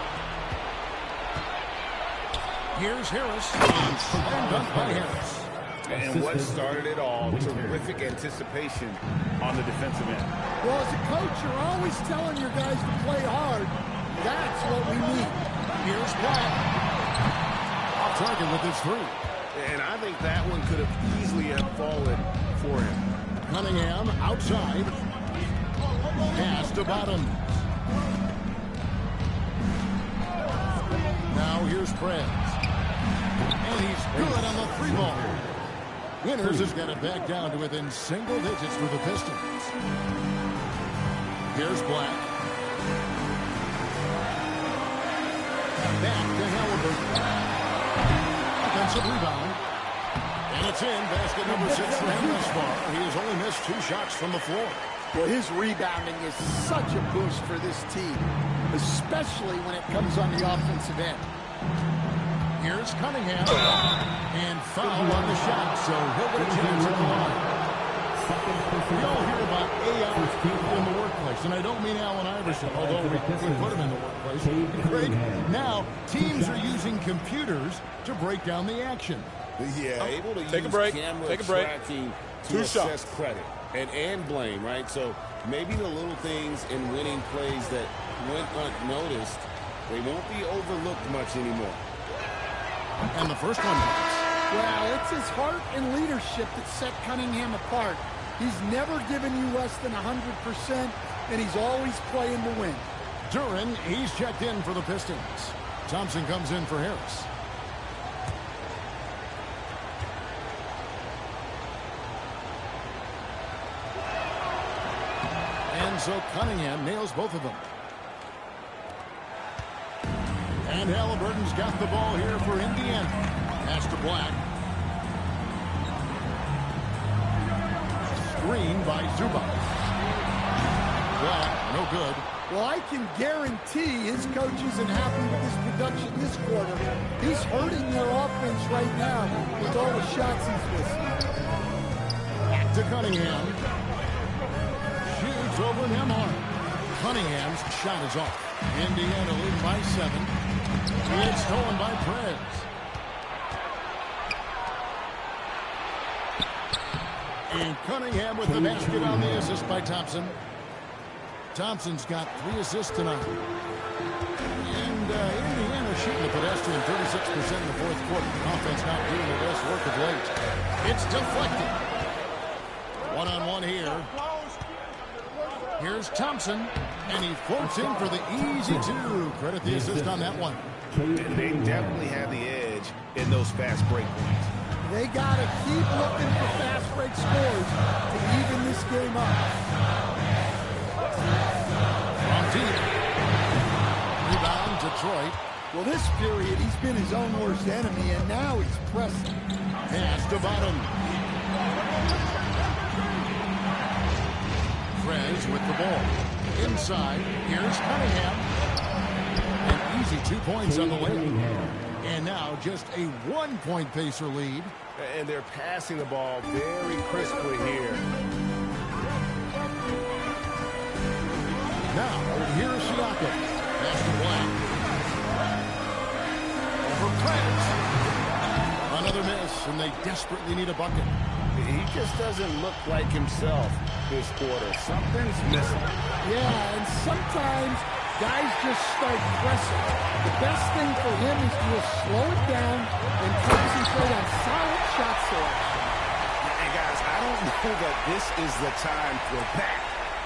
A: Here's Harris. And done by Harris.
B: And what started it all, terrific anticipation on the defensive end.
D: Well, as a coach, you're always telling your guys to play hard. That's what we need.
A: Here's Black. Off target with his 3.
J: And I think that one could have easily have fallen for him.
A: Cunningham outside. Pass to Bottom. Now here's Preds. And he's good on the 3-ball. Winters has got it back down to within single digits for the Pistons. Here's Black. Back to Halliburton. Offensive rebound. And it's in. Basket number 6 for him thus far. He has only missed 2 shots from the floor.
D: Well, his rebounding is such a boost for this team, especially when it comes on the offensive end.
A: Here's Cunningham. And foul on the shot, so he'll get a chance at the line. We all hear about AI in the workplace, and I don't mean Allen Iverson, although we put him in the workplace. Great. Now, teams are using computers to break down the action.
B: Yeah, able to
K: Take
B: use
K: a break.
B: camera
K: Take a break.
B: tracking to
K: 2
B: assess
K: shots.
B: credit and blame, right? So maybe the little things in winning plays that went unnoticed, they won't be overlooked much anymore.
A: And the first one hits.
D: Well, it's his heart and leadership that set Cunningham apart. He's never given you less than 100%, and he's always playing to win.
A: Duren, he's checked in for the Pistons. Thompson comes in for Harris. And so Cunningham nails both of them. And Halliburton's got the ball here for Indiana. Pass to Black. Screen by Zubac. Black, no good.
D: Well, I can guarantee his coach isn't happy with his production this quarter. He's hurting their offense right now with all the shots he's missing.
A: Back to Cunningham. Shoots over Nembhard. Cunningham's shot is off. Indiana lead by 7. It's stolen by Preds. And Cunningham with the basket on the assist by Thompson. Thompson's got 3 assists tonight. And Indiana shooting the pedestrian 36% in the fourth quarter. Offense not doing the best work of late. It's deflected. One-on-one here. Here's Thompson, and he floats in for the easy 2. Credit the assist on that one.
J: And they definitely have the edge in those fast break points.
D: They got to keep looking for fast break scores to even this game up.
A: From deep. Rebound, Detroit.
D: Well, this period, he's been his own worst enemy, and now he's pressing.
A: Pass to Bottom. Prez with the ball. Inside, here's Cunningham. An easy 2 points on the layup. And now just a 1-point Pacer lead.
J: And they're passing the ball very crisply here.
A: Now, here's Siakam. Pass to Black. Over Prez. Another miss, and they desperately need a bucket.
J: He just doesn't look like himself this quarter. Something's missing.
D: Yeah, and sometimes guys just start pressing. The best thing for him is to just slow it down and concentrate on solid shot selection.
J: And guys, I don't know that this is the time for that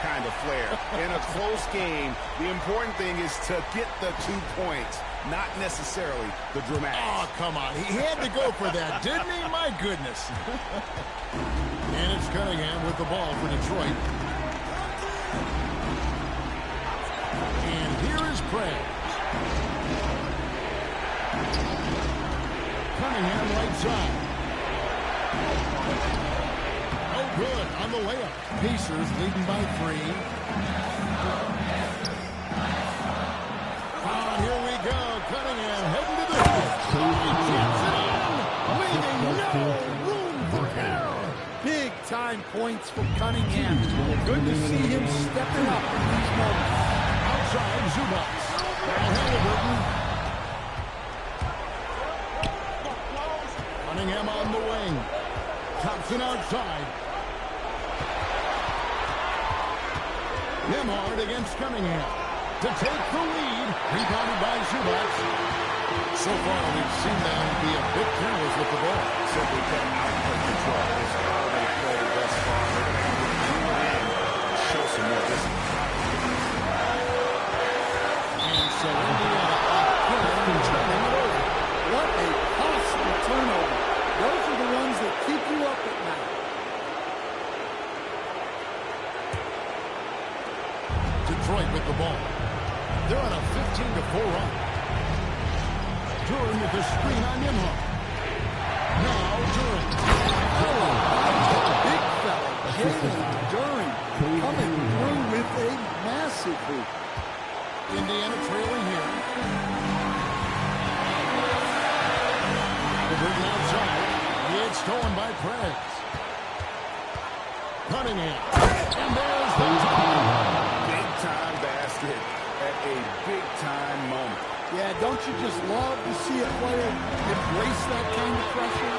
J: kind of flair. In a close game, the important thing is to get the 2 points, not necessarily the dramatic.
A: Oh, come on. He had to go for that, didn't he? My goodness. And it's Cunningham with the ball for Detroit. And here is Prez. Cunningham right side. No good on the layup. Pacers leading by 3. Oh, here we go. Cunningham heading to the hoop. He jams it in, leaving no room for error.
D: Big-time points from Cunningham. Good to see him stepping up in these moments.
A: Outside, Zubac. Now Halliburton. Cunningham on the wing. Thompson outside. Nembhard against Cunningham. To take the lead. Rebounded by Zubac. So far, we've seen them be a bit careless with the ball.
J: Simply put, out of control. It's how they play thus far. They're going to have to zoom in and show some more discipline.
A: And so Indiana again turning it over.
D: What a costly turnover. Those are the ones that keep you up at night.
A: Detroit with the ball. They're on a 15-4 run. Duren with the screen on Nembhard. Now Duren.
D: Oh, big fella, Jalen Duren, coming through with a massive hoop.
A: Indiana trailing here. Halliburton outside. It's stolen by Prez. Cunningham. And there's the
J: Big-time basket at a big-time moment.
D: Yeah, don't you just love to see a player embrace that kind of pressure?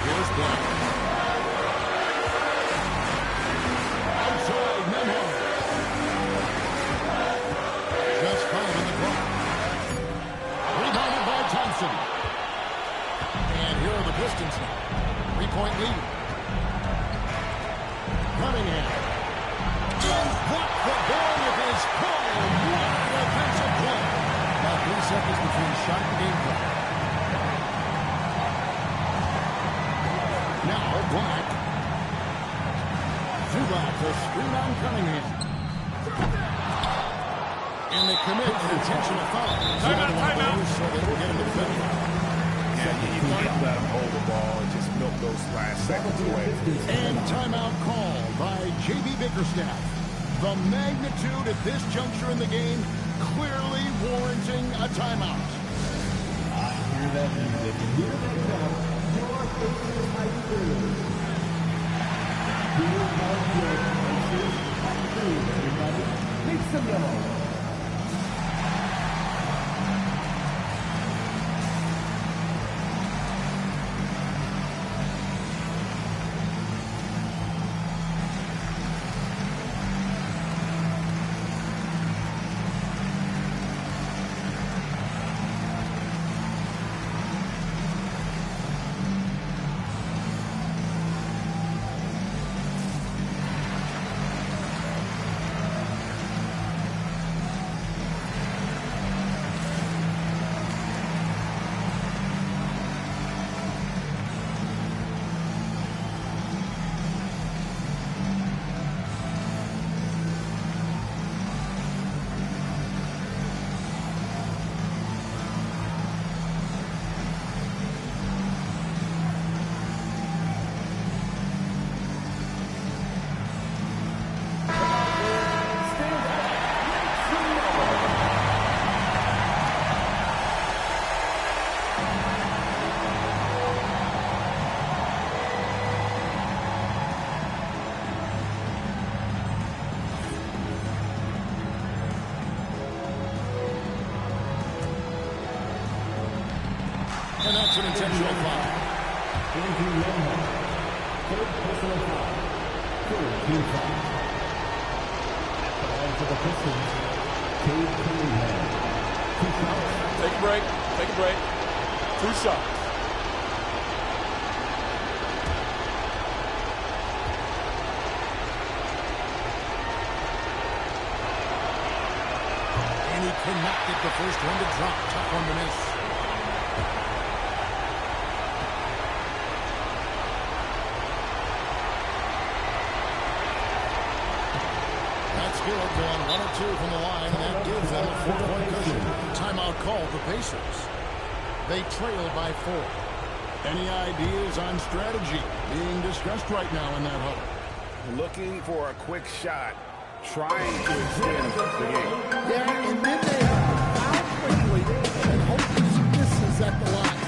A: Here's Black. Outside, Nembhard. Just 5 in the clock. Rebounded by Thompson. And here are the Pistons now. 3-point lead. Cunningham. Blocked the ball with his core. What an offensive play. Now 3 seconds between shot and game clock. Now Black. Zubac, a screen on Cunningham. And they commit an intentional foul.
K: Timeout.
A: So they will get him to finish.
J: Yeah, you can't let them hold the ball and just milk those last seconds away.
A: And timeout called by J.B. Bickerstaff. The magnitude at this juncture in the game clearly warranting a timeout.
E: I hear that music. Here they come. Your Pacers high school. Here comes your Pacers high school, everybody. Make some noise.
A: That's an intentional foul.
E: Third personal foul. Third team foul. At the line for the Pistons, Cade Cunningham. 2 shots.
K: Take a break. Take a break. 2 shots.
A: And he cannot get the first one to drop. Tough one to miss. That's good. Going 1 of 2 from the line, and that gives them a 4-point cushion. Timeout call for Pacers. They trail by 4. Any ideas on strategy being discussed right now in that huddle?
B: Looking for a quick shot, trying to extend the game.
D: Yeah, and then they have to foul quickly and hope he misses at the line.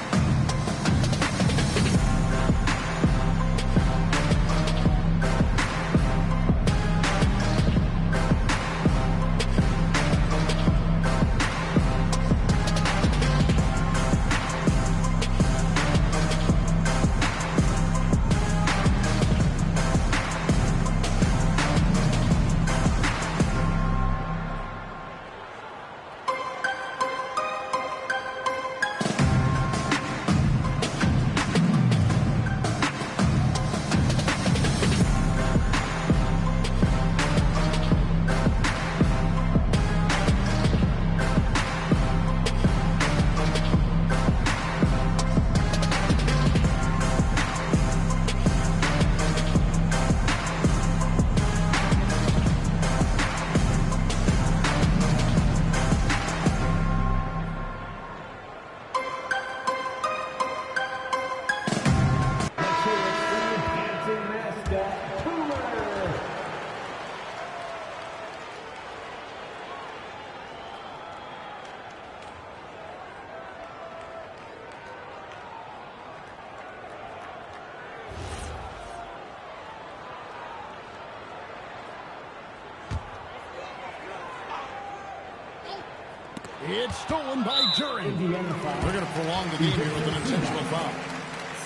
A: It's stolen by Duren. They're going to prolong the game here with an intentional foul.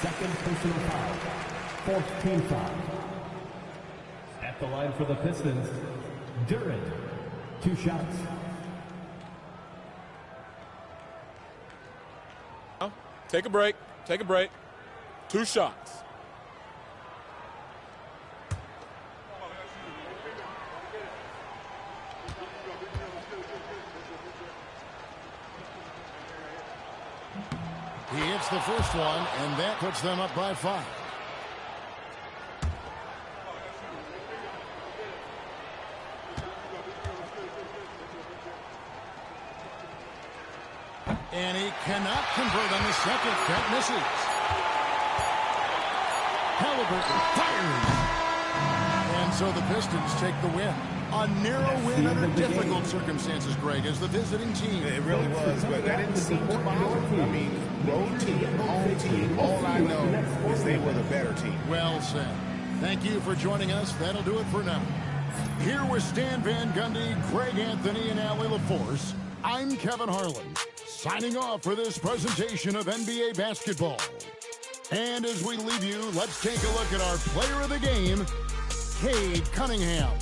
E: Second personal foul. Fourth team foul. At the line for the Pistons, Duren. 2 shots.
K: Take a break. Take a break. 2 shots.
A: He hits the first one, and that puts them up by 5. And he cannot convert on the second. That misses. Halliburton fires. And so the Pistons take the win. A narrow win under difficult circumstances, Greg, as the visiting team.
B: It really was, but that didn't seem to bother them. I mean, road team, home team, all I know is they were the better team.
A: Well said. Thank you for joining us. That'll do it for now. Here with Stan Van Gundy, Greg Anthony, and Allie LaForce, I'm Kevin Harlan, signing off for this presentation of NBA basketball. And as we leave you, let's take a look at our player of the game, Cade Cunningham.